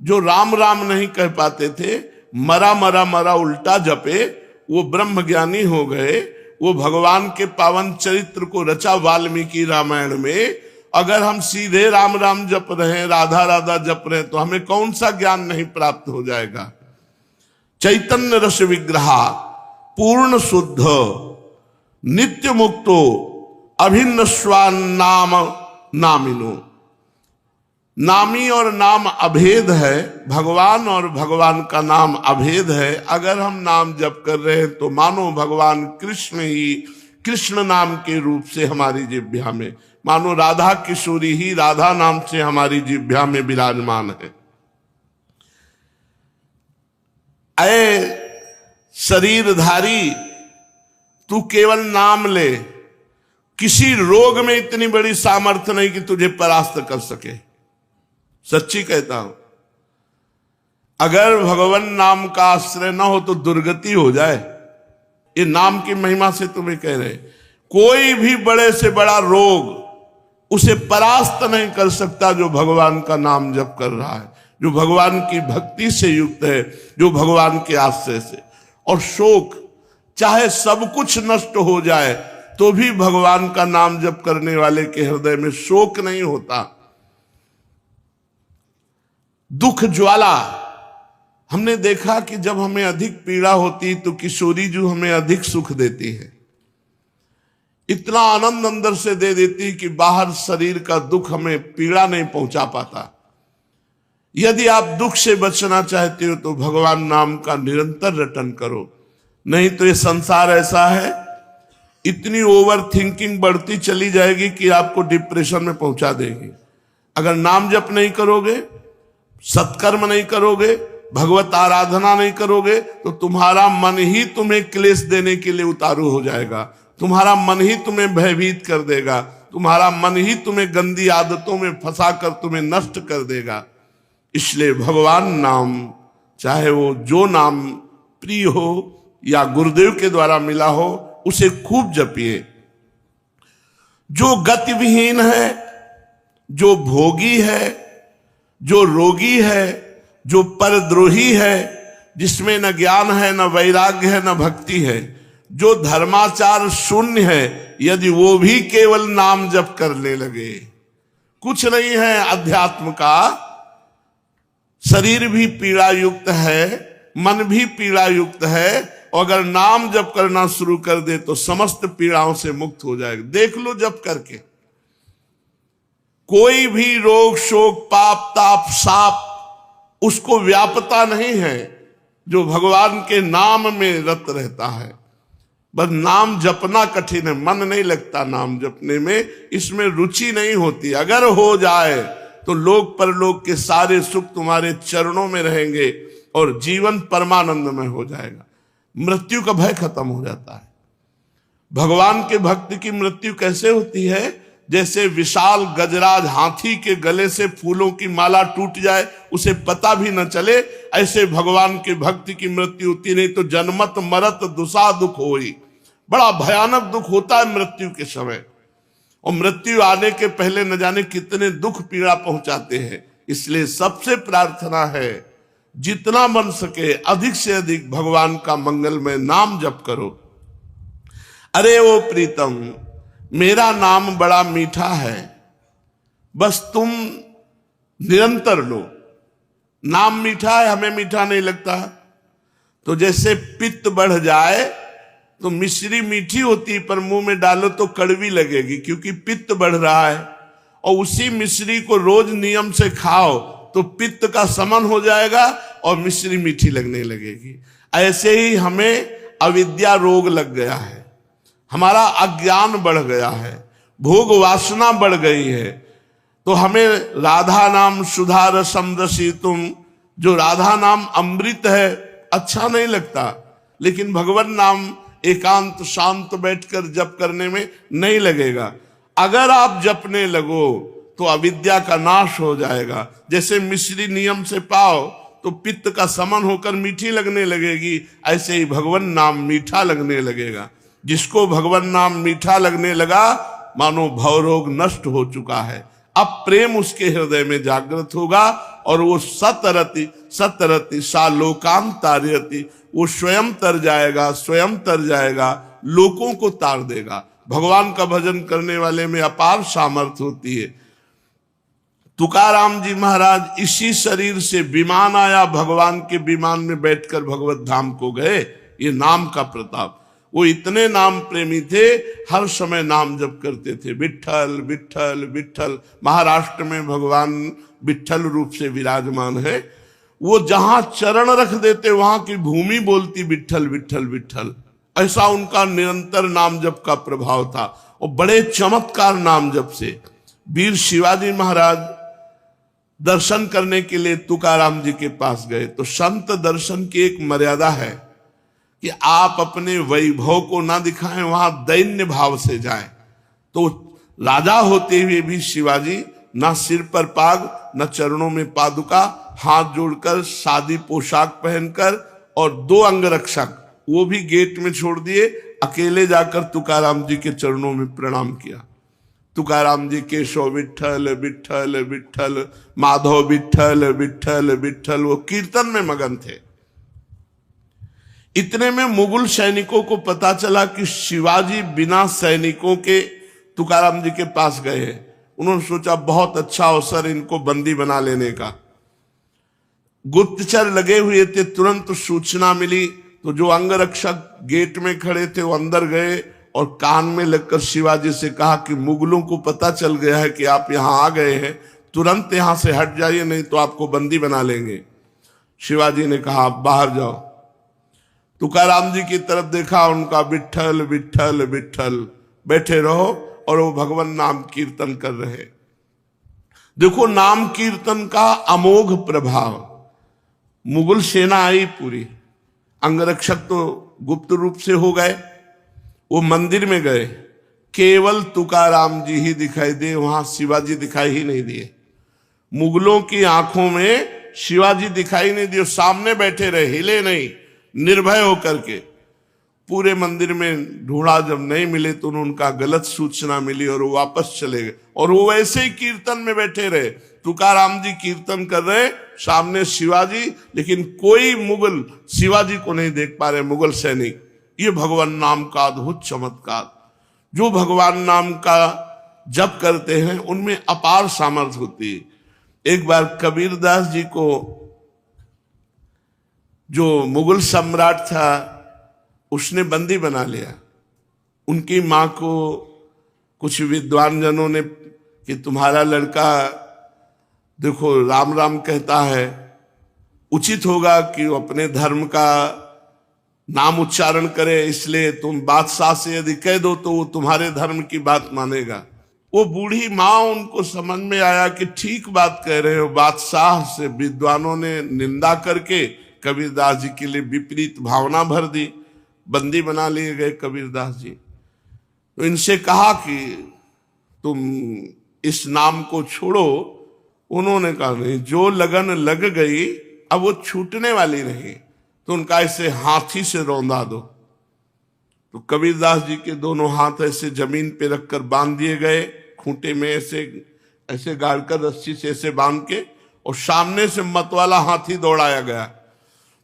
जो राम राम नहीं कह पाते थे, मरा मरा मरा उल्टा जपे, वो ब्रह्म ज्ञानी हो गए। वो भगवान के पावन चरित्र को रचा वाल्मीकि रामायण में। अगर हम सीधे राम राम जप रहे हैं, राधा राधा जप रहे हैं, तो हमें कौन सा ज्ञान नहीं प्राप्त हो जाएगा? चैतन्य रस विग्रह, पूर्ण शुद्ध, नित्य मुक्तो अभिन्न स्वान नाम नामिनो। नामी और नाम अभेद है, भगवान और भगवान का नाम अभेद है। अगर हम नाम जप कर रहे हैं तो मानो भगवान कृष्ण ही कृष्ण नाम के रूप से हमारी जिह्वा में, मानो राधा किशोरी ही राधा नाम से हमारी जिह्वा में विराजमान है। ऐ शरीरधारी, तू केवल नाम ले, किसी रोग में इतनी बड़ी सामर्थ्य नहीं कि तुझे परास्त कर सके। सच्ची कहता हूं, अगर भगवान नाम का आश्रय न हो तो दुर्गति हो जाए। ये नाम की महिमा से तुम्हें कह रहे, कोई भी बड़े से बड़ा रोग उसे परास्त नहीं कर सकता जो भगवान का नाम जप कर रहा है, जो भगवान की भक्ति से युक्त है, जो भगवान के आश्रय से। और शोक, चाहे सब कुछ नष्ट हो जाए तो भी भगवान का नाम जप करने वाले के हृदय में शोक नहीं होता। दुख ज्वाला, हमने देखा कि जब हमें अधिक पीड़ा होती तो किशोरी जो हमें अधिक सुख देती है, इतना आनंद अंदर से दे देती कि बाहर शरीर का दुख हमें पीड़ा नहीं पहुंचा पाता। यदि आप दुख से बचना चाहते हो तो भगवान नाम का निरंतर रटन करो, नहीं तो ये संसार ऐसा है, इतनी ओवर थिंकिंग बढ़ती चली जाएगी कि आपको डिप्रेशन में पहुंचा देगी। अगर नाम जप नहीं करोगे, सत्कर्म नहीं करोगे, भगवत आराधना नहीं करोगे तो तुम्हारा मन ही तुम्हें क्लेश देने के लिए उतारू हो जाएगा, तुम्हारा मन ही तुम्हें भयभीत कर देगा, तुम्हारा मन ही तुम्हें गंदी आदतों में फंसाकर तुम्हें नष्ट कर देगा। इसलिए भगवान नाम, चाहे वो जो नाम प्रिय हो या गुरुदेव के द्वारा मिला हो, उसे खूब जपिए। जो गतिविहीन है, जो भोगी है, जो रोगी है, जो परद्रोही है, जिसमें न ज्ञान है, न वैराग्य है, न भक्ति है, जो धर्माचार शून्य है, यदि वो भी केवल नाम जप करने लगे, कुछ नहीं है अध्यात्म का, शरीर भी पीड़ा युक्त है, मन भी पीड़ा युक्त है, और अगर नाम जप करना शुरू कर दे तो समस्त पीड़ाओं से मुक्त हो जाएगा। देख लो जप करके, कोई भी रोग शोक पाप ताप साप उसको व्यापता नहीं है जो भगवान के नाम में रत रहता है। बस नाम जपना कठिन है, मन नहीं लगता नाम जपने में, इसमें रुचि नहीं होती। अगर हो जाए तो लोक परलोक के सारे सुख तुम्हारे चरणों में रहेंगे और जीवन परमानंद में हो जाएगा। मृत्यु का भय खत्म हो जाता है। भगवान के भक्त की मृत्यु कैसे होती है? जैसे विशाल गजराज हाथी के गले से फूलों की माला टूट जाए, उसे पता भी न चले, ऐसे भगवान के भक्त की मृत्यु होती। नहीं तो जन्मत मरत दुसा दुख होई, बड़ा भयानक दुख होता है मृत्यु के समय, और मृत्यु आने के पहले न जाने कितने दुख पीड़ा पहुंचाते हैं। इसलिए सबसे प्रार्थना है, जितना बन सके अधिक से अधिक भगवान का मंगलमय नाम जप करो। अरे ओ प्रीतम, मेरा नाम बड़ा मीठा है, बस तुम निरंतर लो। नाम मीठा है, हमें मीठा नहीं लगता। तो जैसे पित्त बढ़ जाए तो मिश्री मीठी होती है, पर मुंह में डालो तो कड़वी लगेगी क्योंकि पित्त बढ़ रहा है। और उसी मिश्री को रोज नियम से खाओ तो पित्त का शमन हो जाएगा और मिश्री मीठी लगने लगेगी। ऐसे ही हमें अविद्या रोग लग गया है, हमारा अज्ञान बढ़ गया है, भोग वासना बढ़ गई है। तो हमें राधा नाम सुधा रसम रसितुम, जो राधा नाम अमृत है, अच्छा नहीं लगता, लेकिन भगवान नाम एकांत शांत बैठकर जप करने में नहीं लगेगा। अगर आप जपने लगो तो अविद्या का नाश हो जाएगा। जैसे मिश्री नियम से पाओ तो पित्त का शमन होकर मीठी लगने लगेगी, ऐसे ही भगवान नाम मीठा लगने लगेगा। जिसको भगवान नाम मीठा लगने लगा, मानो भवरोग नष्ट हो चुका है। अब प्रेम उसके हृदय में जागृत होगा और वो सतरति सतरति सा लोकांत तारयति, वो स्वयं तर जाएगा, स्वयं तर जाएगा, लोगों को तार देगा। भगवान का भजन करने वाले में अपार सामर्थ्य होती है। तुकाराम जी महाराज इसी शरीर से विमान आया, भगवान के विमान में बैठकर भगवत धाम को गए। ये नाम का प्रताप। वो इतने नाम प्रेमी थे, हर समय नाम जप करते थे, विट्ठल विट्ठल विट्ठल। महाराष्ट्र में भगवान विट्ठल रूप से विराजमान है। वो जहां चरण रख देते वहां की भूमि बोलती विट्ठल विट्ठल विट्ठल। ऐसा उनका निरंतर नाम जप का प्रभाव था, और बड़े चमत्कार नाम जप से। वीर शिवाजी महाराज दर्शन करने के लिए तुकाराम जी के पास गए, तो संत दर्शन की एक मर्यादा है कि आप अपने वैभव को ना दिखाएं, वहां दैन्य भाव से जाएं। तो राजा होते हुए भी शिवाजी ना सिर पर पाग, न चरणों में पादुका, हाथ जोड़कर सादी पोशाक पहनकर, और 2 अंगरक्षक वो भी गेट में छोड़ दिए, अकेले जाकर तुकाराम जी के चरणों में प्रणाम किया। तुकाराम जी केशव विट्ठल विट्ठल विट्ठल, माधव विट्ठल विट्ठल विट्ठल, वो कीर्तन में मगन थे। इतने में मुगल सैनिकों को पता चला कि शिवाजी बिना सैनिकों के तुकाराम जी के पास गए हैं। उन्होंने सोचा बहुत अच्छा अवसर इनको बंदी बना लेने का। गुप्तचर लगे हुए थे, तुरंत सूचना मिली, तो जो अंगरक्षक गेट में खड़े थे वो अंदर गए और कान में लगकर शिवाजी से कहा कि मुगलों को पता चल गया है कि आप यहां आ गए हैं, तुरंत यहां से हट जाइए, नहीं तो आपको बंदी बना लेंगे। शिवाजी ने कहा आप बाहर जाओ। तुकाराम जी की तरफ देखा, उनका विट्ठल विट्ठल विट्ठल, बैठे रहो, और वो भगवान नाम कीर्तन कर रहे। देखो नाम कीर्तन का अमोघ प्रभाव। मुगल सेना आई पूरी, अंगरक्षक तो गुप्त रूप से हो गए, वो मंदिर में गए, केवल तुकाराम जी ही दिखाई दिए, वहां शिवाजी दिखाई ही नहीं दिए। मुगलों की आंखों में शिवाजी दिखाई नहीं दिए, सामने बैठे रहे, हिले नहीं, निर्भय होकर के। पूरे मंदिर में ढूंढा, जब नहीं मिले तो उनका गलत सूचना मिली और वो वापस चले गए, और वो वैसे ही कीर्तन में बैठे रहे। तुकाराम जी कीर्तन कर रहे, सामने शिवाजी, लेकिन कोई मुगल शिवाजी को नहीं देख पा रहे, मुगल सैनिक। ये भगवान नाम का अद्भुत चमत्कार। जो भगवान नाम का जप करते हैं उनमें अपार सामर्थ्य होती है। एक बार कबीरदास जी को जो मुगल सम्राट था उसने बंदी बना लिया। उनकी मां को कुछ विद्वान जनों ने कि तुम्हारा लड़का देखो राम राम कहता है, उचित होगा कि वो अपने धर्म का नाम उच्चारण करे, इसलिए तुम बादशाह से यदि कह दो तो वो तुम्हारे धर्म की बात मानेगा। वो बूढ़ी माँ, उनको समझ में आया कि ठीक बात कह रहे हो। बादशाह से विद्वानों ने निंदा करके कबीरदास जी के लिए विपरीत भावना भर दी, बंदी बना लिए गए कबीरदास जी। तो इनसे कहा कि तुम इस नाम को छोड़ो। उन्होंने कहा नहीं, जो लगन लग गई अब वो छूटने वाली नहीं, तो उनका ऐसे हाथी से रौंदा दो। तो कबीरदास जी के दोनों हाथ ऐसे जमीन पे रखकर बांध दिए गए, खूंटे में ऐसे ऐसे गाड़कर रस्सी से ऐसे बांध के, और सामने से मतवाला हाथी दौड़ाया गया।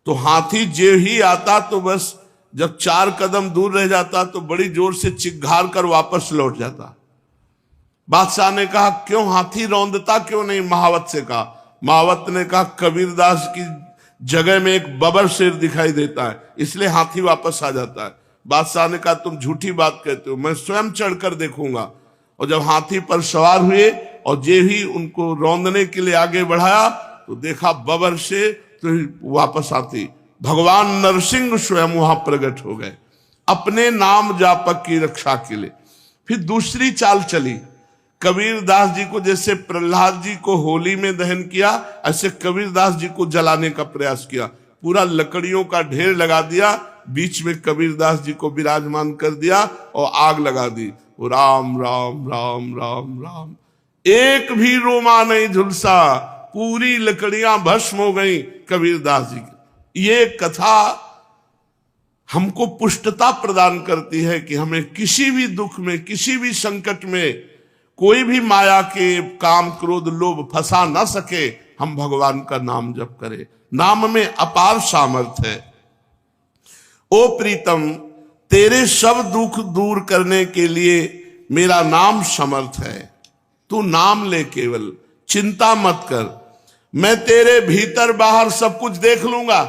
तो हाथी जे ही आता तो बस जब 4 कदम दूर रह जाता तो बड़ी जोर से चिघार कर वापस लौट जाता। बादशाह ने कहा क्यों हाथी रौंदता क्यों नहीं? महावत से कहा। महावत ने कहा कबीरदास की जगह में एक बबर शेर दिखाई देता है, इसलिए हाथी वापस आ जाता है। बादशाह ने कहा तुम झूठी बात कहते हो, मैं स्वयं चढ़कर देखूंगा। और जब हाथी पर सवार हुए और जे ही उनको रौंदने के लिए आगे बढ़ाया तो देखा बबर शेर, तो वापस आती भगवान नरसिंह स्वयं वहां प्रकट हो गए अपने नाम जापक की रक्षा के लिए। फिर दूसरी चाल चली। कबीरदास जी को जैसे प्रहलाद जी को होली में दहन किया, ऐसे कबीरदास जी को जलाने का प्रयास किया। पूरा लकड़ियों का ढेर लगा दिया, बीच में कबीरदास जी को विराजमान कर दिया और आग लगा दी। वो राम राम राम राम राम, एक भी रोमा नहीं झुलसा, पूरी लकड़ियां भस्म हो गई कबीरदास जी की। ये कथा हमको पुष्टता प्रदान करती है कि हमें किसी भी दुख में, किसी भी संकट में कोई भी माया के काम क्रोध लोभ फंसा ना सके। हम भगवान का नाम जप करें, नाम में अपार सामर्थ्य है। ओ प्रीतम, तेरे सब दुख दूर करने के लिए मेरा नाम समर्थ है। तू नाम ले, केवल चिंता मत कर, मैं तेरे भीतर बाहर सब कुछ देख लूंगा।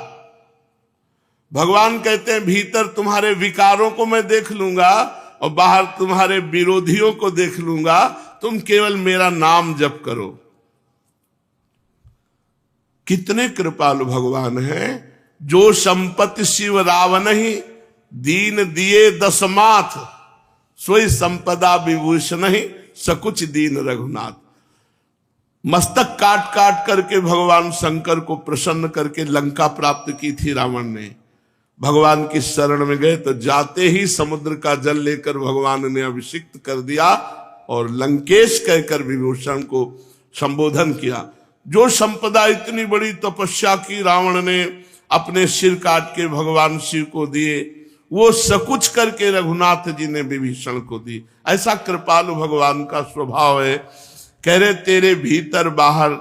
भगवान कहते हैं भीतर तुम्हारे विकारों को मैं देख लूंगा और बाहर तुम्हारे विरोधियों को देख लूंगा, तुम केवल मेरा नाम जप करो। कितने कृपालु भगवान हैं। जो संपत्ति शिव रावण ही दीन दिए दसमाथ, सोई संपदा विभूषण ही सकुच दीन रघुनाथ। मस्तक काट काट करके भगवान शंकर को प्रसन्न करके लंका प्राप्त की थी रावण ने। भगवान की शरण में गए तो जाते ही समुद्र का जल लेकर भगवान ने अभिषिक्त कर दिया और लंकेश कहकर विभूषण को संबोधन किया। जो संपदा इतनी बड़ी तपस्या की रावण ने अपने सिर काट के भगवान शिव को दिए, वो सकुच करके रघुनाथ जी ने विभीषण को दी। ऐसा कृपालु भगवान का स्वभाव है। कह रहे तेरे भीतर बाहर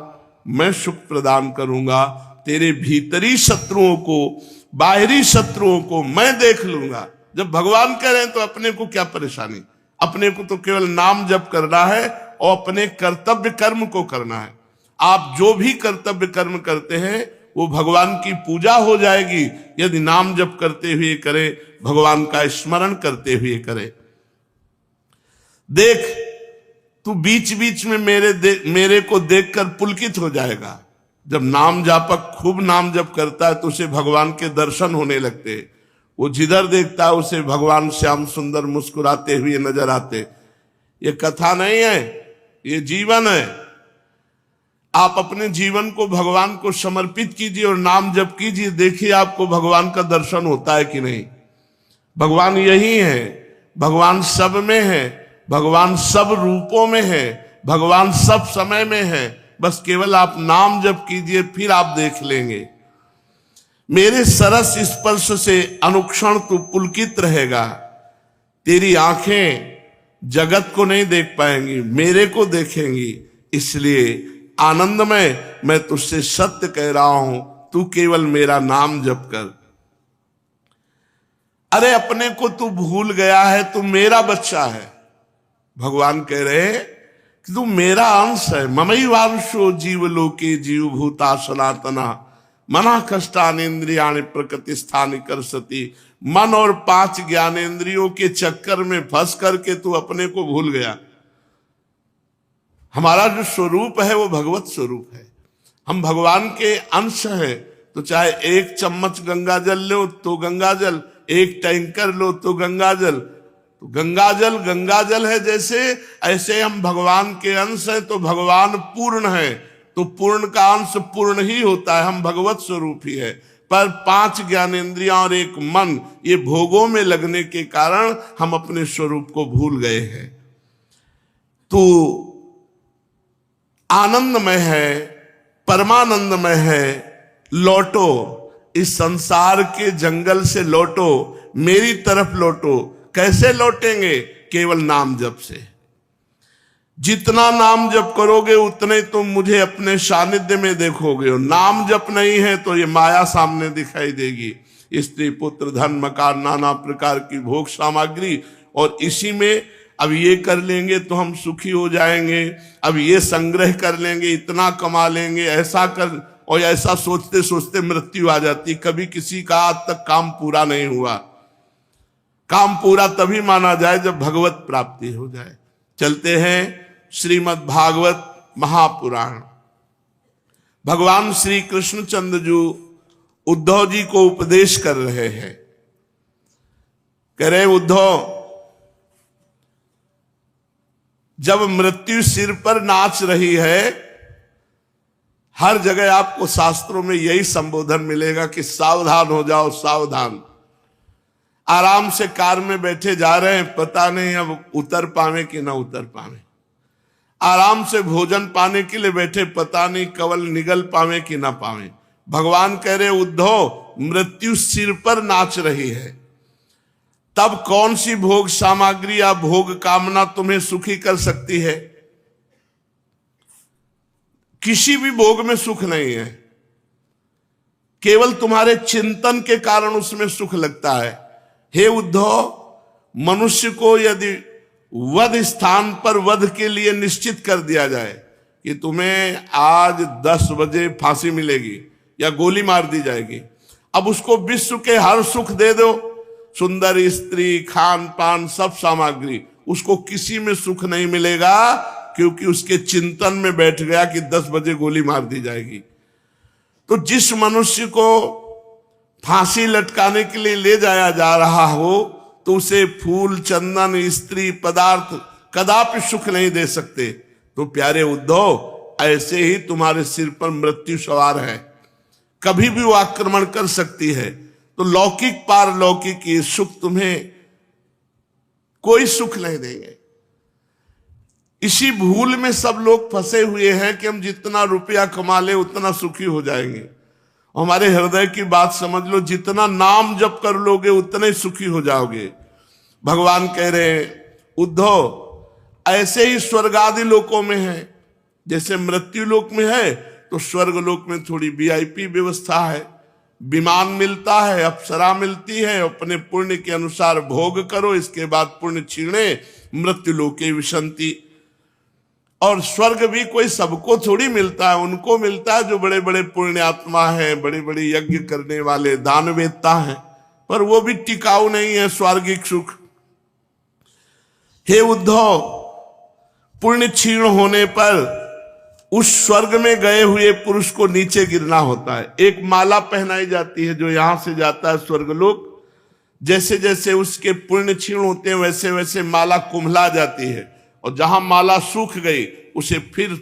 मैं सुख प्रदान करूंगा, तेरे भीतरी शत्रुओं को बाहरी शत्रुओं को मैं देख लूंगा। जब भगवान कह रहे हैं तो अपने को क्या परेशानी, अपने को तो केवल नाम जप करना है और अपने कर्तव्य कर्म को करना है। आप जो भी कर्तव्य कर्म करते हैं वो भगवान की पूजा हो जाएगी यदि नाम जप करते हुए करे, भगवान का स्मरण करते हुए करे। देख तू बीच बीच में मेरे को देखकर पुलकित हो जाएगा। जब नाम जापक खूब नाम जप करता है तो उसे भगवान के दर्शन होने लगते हैं। वो जिधर देखता है उसे भगवान श्याम सुंदर मुस्कुराते हुए नजर आते। ये कथा नहीं है, ये जीवन है। आप अपने जीवन को भगवान को समर्पित कीजिए और नाम जप कीजिए, देखिए आपको भगवान का दर्शन होता है कि नहीं। भगवान यही है, भगवान सब में है, भगवान सब रूपों में है, भगवान सब समय में है। बस केवल आप नाम जप कीजिए, फिर आप देख लेंगे। मेरे सरस स्पर्श से अनुक्षण तू पुलकित रहेगा। तेरी आंखें जगत को नहीं देख पाएंगी, मेरे को देखेंगी। इसलिए आनंदमय मैं तुझसे सत्य कह रहा हूं, तू केवल मेरा नाम जप कर। अरे अपने को तू भूल गया है, तू मेरा बच्चा है। भगवान कह रहे कि तू मेरा अंश है। ममैवांशो जीवलोके जीवभूता सनातना मना कष्टानेन्द्रियाणि प्रकृति स्थानि करसति। मन और 5 ज्ञानेन्द्रियों के चक्कर में फंस करके तू अपने को भूल गया। हमारा जो स्वरूप है वो भगवत स्वरूप है। हम भगवान के अंश हैं। तो चाहे 1 चम्मच गंगा जल लो तो गंगा जल, 1 टैंकर लो तो गंगा जल। तो गंगा जल है जैसे, ऐसे हम भगवान के अंश हैं। तो भगवान पूर्ण है, तो पूर्ण का अंश पूर्ण ही होता है। हम भगवत स्वरूप ही है। पर 5 ज्ञानेंद्रियां और 1 मन, ये भोगों में लगने के कारण हम अपने स्वरूप को भूल गए हैं। तो आनंदमय है, परमानंदमय है। लौटो, इस संसार के जंगल से लौटो, मेरी तरफ लौटो। कैसे लौटेंगे? केवल नाम जप से। जितना नाम जप करोगे उतने तुम मुझे अपने सानिध्य में देखोगे। और नाम जप नहीं है तो ये माया सामने दिखाई देगी। स्त्री पुत्र धन मकान नाना प्रकार की भोग सामग्री, और इसी में अब ये कर लेंगे तो हम सुखी हो जाएंगे, अब ये संग्रह कर लेंगे, इतना कमा लेंगे, ऐसा कर, और ऐसा सोचते सोचते मृत्यु आ जाती। कभी किसी का आज तक काम पूरा नहीं हुआ। काम पूरा तभी माना जाए जब भगवत प्राप्ति हो जाए। चलते हैं श्रीमद् भागवत महापुराण। भगवान श्री कृष्णचंद्र जी उद्धव जी को उपदेश कर रहे हैं। कह रहे उद्धव, जब मृत्यु सिर पर नाच रही है, हर जगह आपको शास्त्रों में यही संबोधन मिलेगा कि सावधान हो जाओ, सावधान। आराम से कार में बैठे जा रहे हैं, पता नहीं अब उतर पावे कि ना उतर पावे। आराम से भोजन पाने के लिए बैठे, पता नहीं कवल निगल पावे कि ना पावे। भगवान कह रहे उद्धव, मृत्यु सिर पर नाच रही है, तब कौन सी भोग सामग्री या भोग कामना तुम्हें सुखी कर सकती है? किसी भी भोग में सुख नहीं है। केवल तुम्हारे चिंतन के कारण उसमें सुख लगता है। हे उद्धव, मनुष्य को यदि वध स्थान पर वध के लिए निश्चित कर दिया जाए कि तुम्हें आज 10 बजे फांसी मिलेगी या गोली मार दी जाएगी, अब उसको विश्व के हर सुख दे दो, सुंदर स्त्री, खान पान, सब सामग्री, उसको किसी में सुख नहीं मिलेगा, क्योंकि उसके चिंतन में बैठ गया कि 10 बजे गोली मार दी जाएगी। तो जिस मनुष्य को फांसी लटकाने के लिए ले जाया जा रहा हो, तो उसे फूल, चंदन, स्त्री, पदार्थ कदापि सुख नहीं दे सकते। तो प्यारे उद्धव, ऐसे ही तुम्हारे सिर पर मृत्यु सवार है, कभी भी वो आक्रमण कर सकती है। तो लौकिक पारलौकिक ये सुख तुम्हें कोई सुख नहीं देंगे। इसी भूल में सब लोग फंसे हुए हैं कि हम जितना रुपया कमा ले उतना सुखी हो जाएंगे। हमारे हृदय की बात समझ लो, जितना नाम जप कर लोगे उतने सुखी हो जाओगे। भगवान कह रहे हैं उद्धव, ऐसे ही स्वर्ग आदि लोकों में है, जैसे मृत्यु लोक में है तो स्वर्ग लोक में थोड़ी वीआईपी व्यवस्था है, विमान मिलता है, अप्सरा मिलती है, अपने पुण्य के अनुसार भोग करो, इसके बाद पुण्य छीणे, मृत्यु लोके विशंति। और स्वर्ग भी कोई सबको थोड़ी मिलता है, उनको मिलता है जो बड़े बड़े पुण्यात्मा हैं, बड़े बड़े यज्ञ करने वाले दानवेत्ता हैं, पर वो भी टिकाऊ नहीं है स्वर्गिक सुख। हे उद्धव, पुण्य क्षीण होने पर उस स्वर्ग में गए हुए पुरुष को नीचे गिरना होता है। एक माला पहनाई जाती है जो यहां से जाता है स्वर्गलोक, जैसे जैसे उसके पुण्य क्षीण होते हैं वैसे वैसे माला कुम्हला जाती है, और जहां माला सूख गई उसे फिर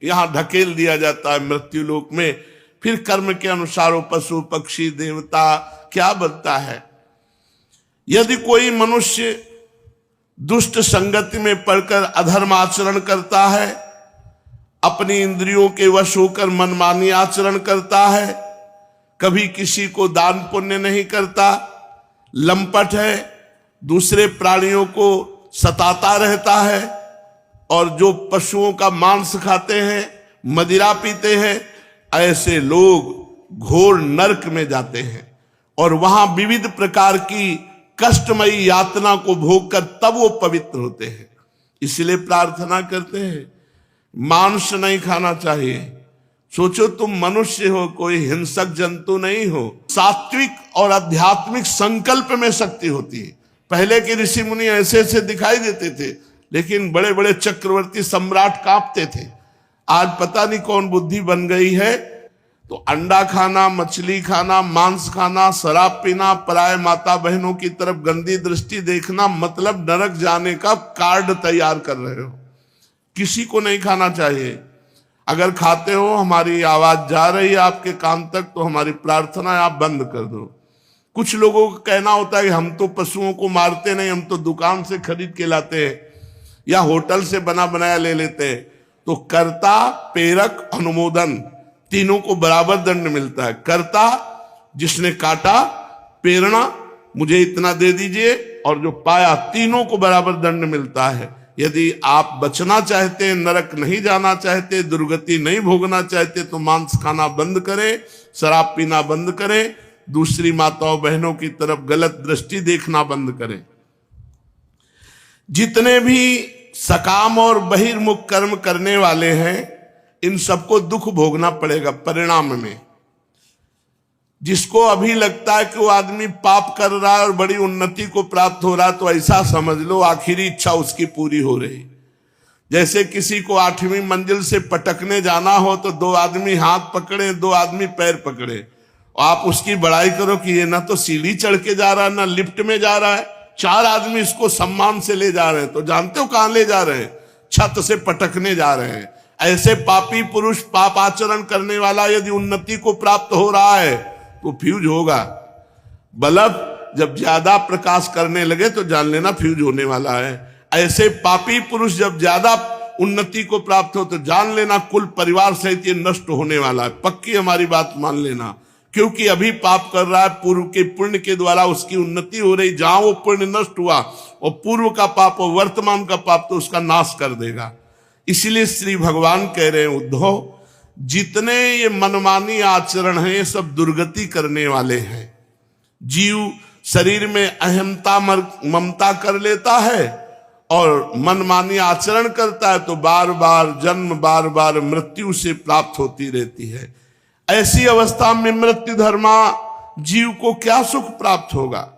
यहां ढकेल दिया जाता है मृत्यु लोक में। फिर कर्म के अनुसार वो पशु, पक्षी, देवता क्या बनता है। यदि कोई मनुष्य दुष्ट संगति में पड़कर अधर्म आचरण करता है, अपनी इंद्रियों के वश होकर मनमानी आचरण करता है, कभी किसी को दान पुण्य नहीं करता, लंपट है, दूसरे प्राणियों को सताता रहता है, और जो पशुओं का मांस खाते हैं, मदिरा पीते हैं, ऐसे लोग घोर नरक में जाते हैं और वहां विविध प्रकार की कष्टमयी यातना को भोग कर तब वो पवित्र होते हैं। इसलिए प्रार्थना करते हैं मांस नहीं खाना चाहिए। सोचो तुम मनुष्य हो, कोई हिंसक जंतु नहीं हो। सात्विक और आध्यात्मिक संकल्प में शक्ति होती है। पहले के ऋषि मुनि ऐसे ऐसे दिखाई देते थे, लेकिन बड़े बड़े चक्रवर्ती सम्राट कांपते थे। आज पता नहीं कौन बुद्धि बन गई है, तो अंडा खाना, मछली खाना, मांस खाना, शराब पीना, पराय माता बहनों की तरफ गंदी दृष्टि देखना, मतलब नरक जाने का कार्ड तैयार कर रहे हो। किसी को नहीं खाना चाहिए। अगर खाते हो, हमारी आवाज जा रही है आपके कान तक, तो हमारी प्रार्थना है आप बंद कर दो। कुछ लोगों का कहना होता है कि हम तो पशुओं को मारते नहीं, हम तो दुकान से खरीद के लाते हैं या होटल से बना बनाया ले लेते हैं। तो कर्ता, प्रेरक, अनुमोदन तीनों को बराबर दंड मिलता है। कर्ता जिसने काटा, प्रेरणा मुझे इतना दे दीजिए, और जो पाया, तीनों को बराबर दंड मिलता है। यदि आप बचना चाहते हैं, नरक नहीं जाना चाहते, दुर्गति नहीं भोगना चाहते, तो मांस खाना बंद करें, शराब पीना बंद करें, दूसरी माताओं बहनों की तरफ गलत दृष्टि देखना बंद करें। जितने भी सकाम और बहिर्मुख कर्म करने वाले हैं, इन सबको दुख भोगना पड़ेगा परिणाम में। जिसको अभी लगता है कि वो आदमी पाप कर रहा है और बड़ी उन्नति को प्राप्त हो रहा है, तो ऐसा समझ लो आखिरी इच्छा उसकी पूरी हो रही। जैसे किसी को 8वीं मंजिल से पटकने जाना हो, तो 2 आदमी हाथ पकड़े, 2 आदमी पैर पकड़े, और आप उसकी बड़ाई करो कि ये ना तो सीढ़ी चढ़ के जा रहा है, ना लिफ्ट में जा रहा है, 4 आदमी इसको सम्मान से ले जा रहे हैं, तो जानते हो कहां ले जा रहे हैं? छत से पटकने जा रहे हैं। ऐसे पापी पुरुष, पाप आचरण करने वाला यदि उन्नति को प्राप्त हो रहा है तो फ्यूज होगा। बल्ब जब ज्यादा प्रकाश करने लगे तो जान लेना फ्यूज होने वाला है। ऐसे पापी पुरुष जब ज्यादा उन्नति को प्राप्त हो तो जान लेना कुल परिवार सहित ये नष्ट होने वाला है। पक्की हमारी बात मान लेना, क्योंकि अभी पाप कर रहा है, पूर्व के पुण्य के द्वारा उसकी उन्नति हो रही। जहां वो पुण्य नष्ट हुआ और पूर्व का पाप और वर्तमान का पाप तो उसका नाश कर देगा। इसलिए श्री भगवान कह रहे हैं उद्धव, जितने ये मनमानी आचरण है ये सब दुर्गति करने वाले हैं। जीव शरीर में अहमता ममता कर लेता है और मनमानी आचरण करता है, तो बार बार जन्म, बार बार मृत्यु से प्राप्त होती रहती है। ऐसी अवस्था में मृत्यु धर्मा जीव को क्या सुख प्राप्त होगा?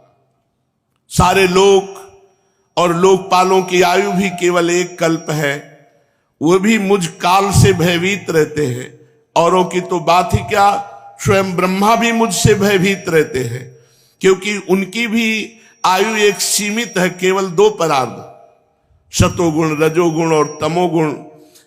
सारे लोक और लोकपालों की आयु भी केवल एक कल्प है, वो भी मुझ काल से भयभीत रहते हैं। औरों की तो बात ही क्या, स्वयं ब्रह्मा भी मुझसे भयभीत रहते हैं, क्योंकि उनकी भी आयु एक सीमित है, केवल 2 परार्ध, सतोगुण, रजोगुण और तमोगुण।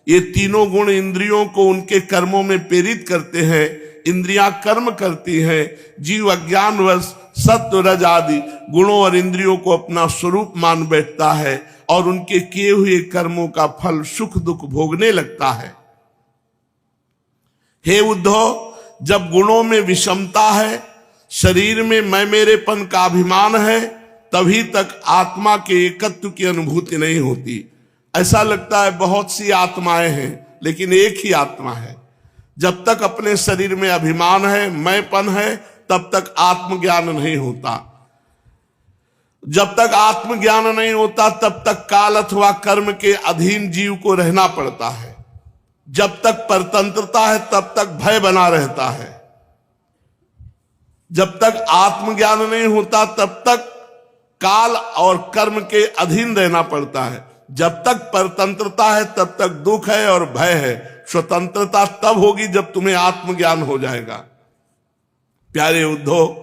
ये तीनों गुण इंद्रियों को उनके कर्मों में प्रेरित करते हैं। इंद्रियां कर्म करती हैं, जीव अज्ञानवश सत्व रज आदि गुणों और इंद्रियों को अपना स्वरूप मान बैठता है और उनके किए हुए कर्मों का फल सुख दुख भोगने लगता है। हे उद्धव, जब गुणों में विषमता है, शरीर में मैं मेरेपन का अभिमान है, तभी तक आत्मा के एकत्व की अनुभूति नहीं होती। ऐसा लगता है बहुत सी आत्माएं हैं, लेकिन एक ही आत्मा है। जब तक अपने शरीर में अभिमान है, मैंपन है, तब तक आत्मज्ञान नहीं होता। जब तक आत्मज्ञान नहीं होता, तब तक काल अथवा कर्म के अधीन जीव को रहना पड़ता है। जब तक परतंत्रता है, तब तक भय बना रहता है। जब तक आत्मज्ञान नहीं होता, तब तक काल और कर्म के अधीन रहना पड़ता है। जब तक परतंत्रता है, तब तक दुख है और भय है। स्वतंत्रता तब होगी जब तुम्हें आत्मज्ञान हो जाएगा। प्यारे उद्धव,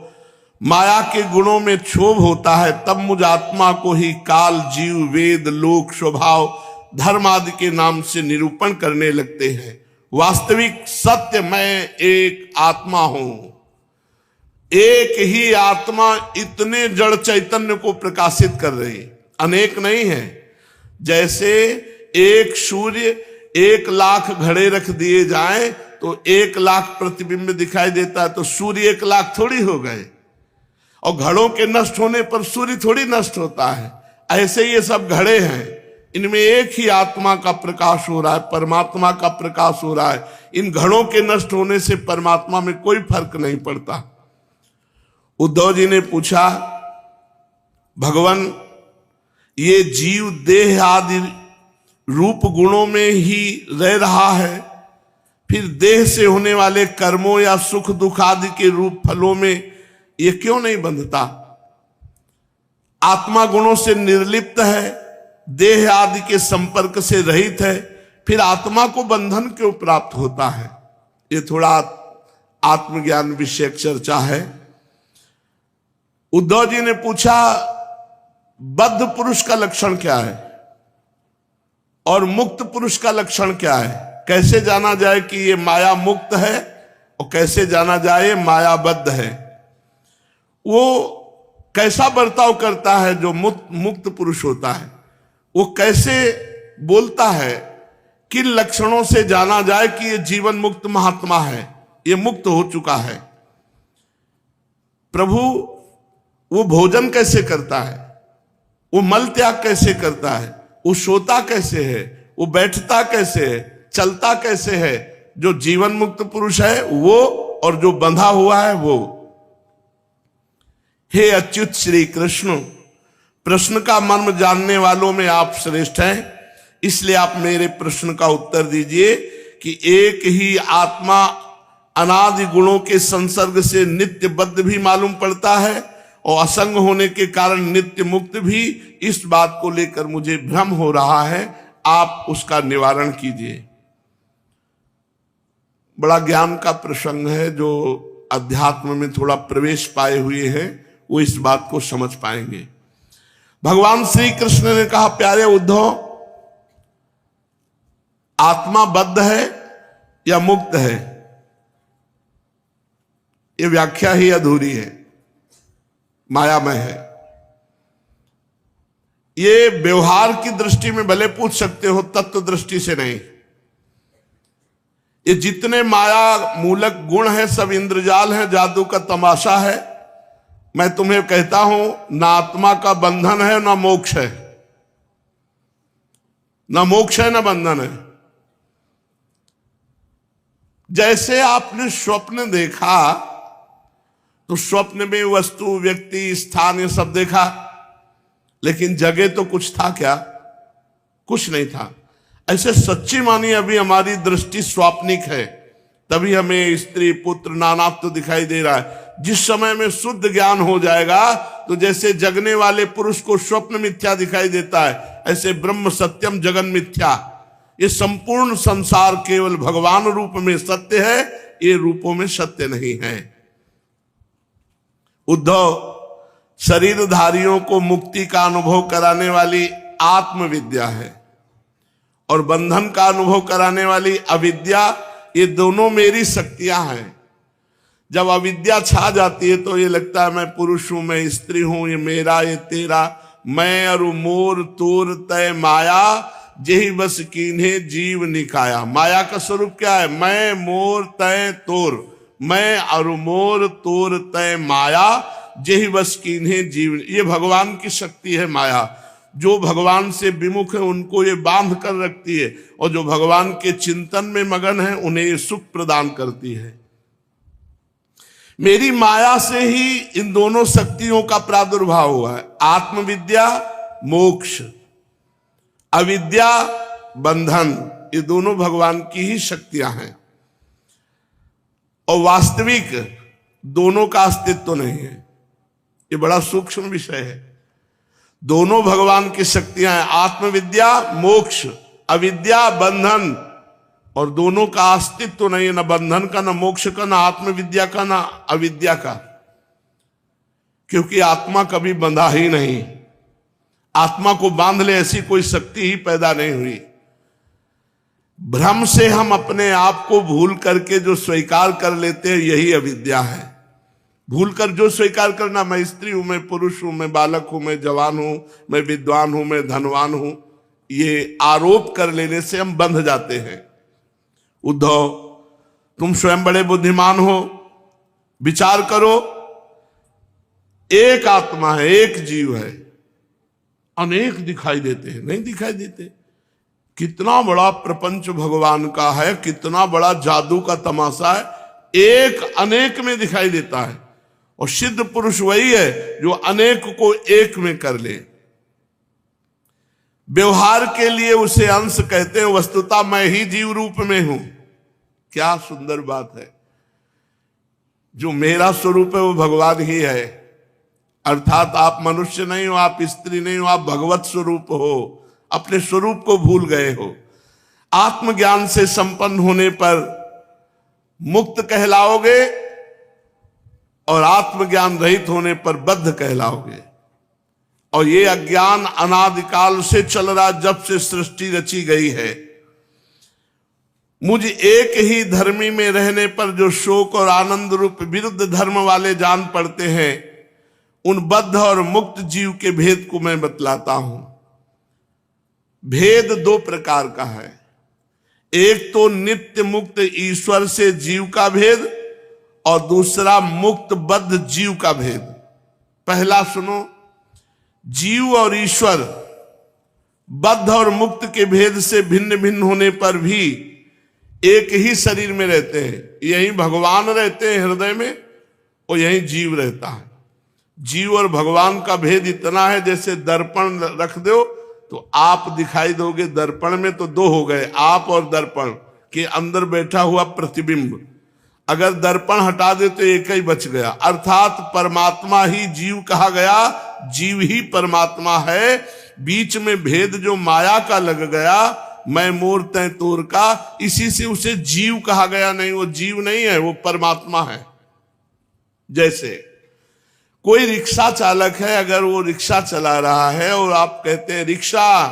माया के गुणों में क्षोभ होता है, तब मुझ आत्मा को ही काल, जीव, वेद, लोक, स्वभाव, धर्म आदि के नाम से निरूपण करने लगते हैं। वास्तविक सत्य मैं एक आत्मा हूं। एक ही आत्मा इतने जड़ चैतन्य को प्रकाशित कर रही, अनेक नहीं है। जैसे एक सूर्य 1,00,000 घड़े रख दिए जाएं तो 1,00,000 प्रतिबिंब दिखाई देता है, तो सूर्य 1,00,000 थोड़ी हो गए। और घड़ों के नष्ट होने पर सूर्य थोड़ी नष्ट होता है। ऐसे ये सब घड़े हैं, इनमें एक ही आत्मा का प्रकाश हो रहा है, परमात्मा का प्रकाश हो रहा है। इन घड़ों के नष्ट होने से परमात्मा में कोई फर्क नहीं पड़ता। उद्धव जी ने पूछा, भगवान, ये जीव देह आदि रूप गुणों में ही रह रहा है, फिर देह से होने वाले कर्मों या सुख दुख आदि के रूप फलों में ये क्यों नहीं बंधता? आत्मा गुणों से निर्लिप्त है, देह आदि के संपर्क से रहित है, फिर आत्मा को बंधन क्यों प्राप्त होता है? ये थोड़ा आत्मज्ञान विषयक चर्चा है। उद्धव जी ने पूछा, बद्ध पुरुष का लक्षण क्या है और मुक्त पुरुष का लक्षण क्या है? कैसे जाना जाए कि ये माया मुक्त है और कैसे जाना जाए मायाबद्ध है? वो कैसा बर्ताव करता है जो मुक्त पुरुष होता है? वो कैसे बोलता है? किन लक्षणों से जाना जाए कि ये जीवन मुक्त महात्मा है, ये मुक्त हो चुका है? प्रभु, वो भोजन कैसे करता है? वो मल त्याग कैसे करता है? वो सोता कैसे है? वो बैठता कैसे है? चलता कैसे है? जो जीवन मुक्त पुरुष है वो, और जो बंधा हुआ है वो। हे अच्युत श्री कृष्ण, प्रश्न का मर्म जानने वालों में आप श्रेष्ठ हैं, इसलिए आप मेरे प्रश्न का उत्तर दीजिए कि एक ही आत्मा अनादि गुणों के संसर्ग से नित्य बद्ध भी मालूम पड़ता है और असंग होने के कारण नित्य मुक्त भी। इस बात को लेकर मुझे भ्रम हो रहा है, आप उसका निवारण कीजिए। बड़ा ज्ञान का प्रसंग है, जो अध्यात्म में थोड़ा प्रवेश पाए हुए हैं वो इस बात को समझ पाएंगे। भगवान श्री कृष्ण ने कहा, प्यारे उद्धव, आत्मा बद्ध है या मुक्त है? ये व्याख्या ही अधूरी है, मायामय है। ये व्यवहार की दृष्टि में भले पूछ सकते हो, तत्व दृष्टि से नहीं। ये जितने माया मूलक गुण हैं सब इंद्रजाल हैं, जादू का तमाशा है। मैं तुम्हें कहता हूं, ना आत्मा का बंधन है ना मोक्ष है, ना मोक्ष है ना बंधन है। जैसे आपने स्वप्न देखा तो स्वप्न में वस्तु, व्यक्ति, स्थान ये सब देखा, लेकिन जगह तो कुछ था क्या? कुछ नहीं था। ऐसे सच्ची मानी अभी हमारी दृष्टि स्वाप्निक है, तभी हमें स्त्री पुत्र नानात्व दिखाई दे रहा है। जिस समय में शुद्ध ज्ञान हो जाएगा तो जैसे जगने वाले पुरुष को स्वप्न मिथ्या दिखाई देता है, ऐसे ब्रह्म सत्यम जगन मिथ्या, ये संपूर्ण संसार केवल भगवान रूप में सत्य है, ये रूपों में सत्य नहीं है। उद्धव, शरीरधारियों को मुक्ति का अनुभव कराने वाली आत्मविद्या है और बंधन का अनुभव कराने वाली अविद्या, ये दोनों मेरी शक्तियां हैं। जब अविद्या छा जाती है तो ये लगता है मैं पुरुष हूं, मैं स्त्री हूं, ये मेरा, ये तेरा, मैं अरु मोर तोर तय माया, जेहि बस कीन्हे जीव निकाया। माया का स्वरूप क्या है? मैं, मोर, तय, तोर। मैं अरु मोर तोर तय माया, जेहि बस कीन्हे जीव। ये भगवान की शक्ति है माया। जो भगवान से विमुख है उनको ये बांध कर रखती है, और जो भगवान के चिंतन में मगन है उन्हें ये सुख प्रदान करती है। मेरी माया से ही इन दोनों शक्तियों का प्रादुर्भाव हुआ है। आत्मविद्या मोक्ष, अविद्या बंधन, ये दोनों भगवान की ही शक्तियां हैं। और वास्तविक दोनों का अस्तित्व नहीं है। ये बड़ा सूक्ष्म विषय है। दोनों भगवान की शक्तियां हैं, आत्मविद्या मोक्ष, अविद्या बंधन, और दोनों का अस्तित्व नहीं है, न बंधन का, न मोक्ष का, न आत्मविद्या का, न अविद्या का। क्योंकि आत्मा कभी बंधा ही नहीं। आत्मा को बांध ले ऐसी कोई शक्ति ही पैदा नहीं हुई। भ्रम से हम अपने आप को भूल करके जो स्वीकार कर लेते हैं यही अविद्या है। भूल कर जो स्वीकार करना, मैं स्त्री हूं, मैं पुरुष हूं, मैं बालक हूं, मैं जवान हूं, मैं विद्वान हूं, मैं धनवान हूं, ये आरोप कर लेने से हम बंध जाते हैं। उद्धव, तुम स्वयं बड़े बुद्धिमान हो, विचार करो, एक आत्मा है, एक जीव है, अनेक दिखाई देते हैं, नहीं दिखाई देते। कितना बड़ा प्रपंच भगवान का है, कितना बड़ा जादू का तमाशा है, एक अनेक में दिखाई देता है। और सिद्ध पुरुष वही है जो अनेक को एक में कर ले। व्यवहार के लिए उसे अंश कहते हैं, वस्तुतः मैं ही जीव रूप में हूं। क्या सुंदर बात है। जो मेरा स्वरूप है वो भगवान ही है। अर्थात आप मनुष्य नहीं हो, आप स्त्री नहीं हो, आप भगवत स्वरूप हो। अपने स्वरूप को भूल गए हो। आत्मज्ञान से संपन्न होने पर मुक्त कहलाओगे और आत्मज्ञान रहित होने पर बद्ध कहलाओगे। और ये अज्ञान अनादिकाल से चल रहा, जब से सृष्टि रची गई है। मुझ एक ही धर्मी में रहने पर जो शोक और आनंद रूप विरुद्ध धर्म वाले जान पड़ते हैं, उन बद्ध और मुक्त जीव के भेद को मैं बतलाता हूं। भेद दो प्रकार का है। एक तो नित्य मुक्त ईश्वर से जीव का भेद, और दूसरा मुक्त बद्ध जीव का भेद। पहला सुनो, जीव और ईश्वर बद्ध और मुक्त के भेद से भिन्न भिन्न होने पर भी एक ही शरीर में रहते हैं। यही भगवान रहते हैं हृदय में, और यही जीव रहता है। जीव और भगवान का भेद इतना है, जैसे दर्पण रख दो तो आप दिखाई दोगे। दर्पण में तो दो हो गए, आप और दर्पण के अंदर बैठा हुआ प्रतिबिंब। अगर दर्पण हटा दे तो एक ही बच गया। अर्थात परमात्मा ही जीव कहा गया, जीव ही परमात्मा है। बीच में भेद जो माया का लग गया, मैं मोर तय तोर का, इसी से उसे जीव कहा गया। नहीं, वो जीव नहीं है, वो परमात्मा है। जैसे कोई रिक्शा चालक है, अगर वो रिक्शा चला रहा है और आप कहते हैं रिक्शा,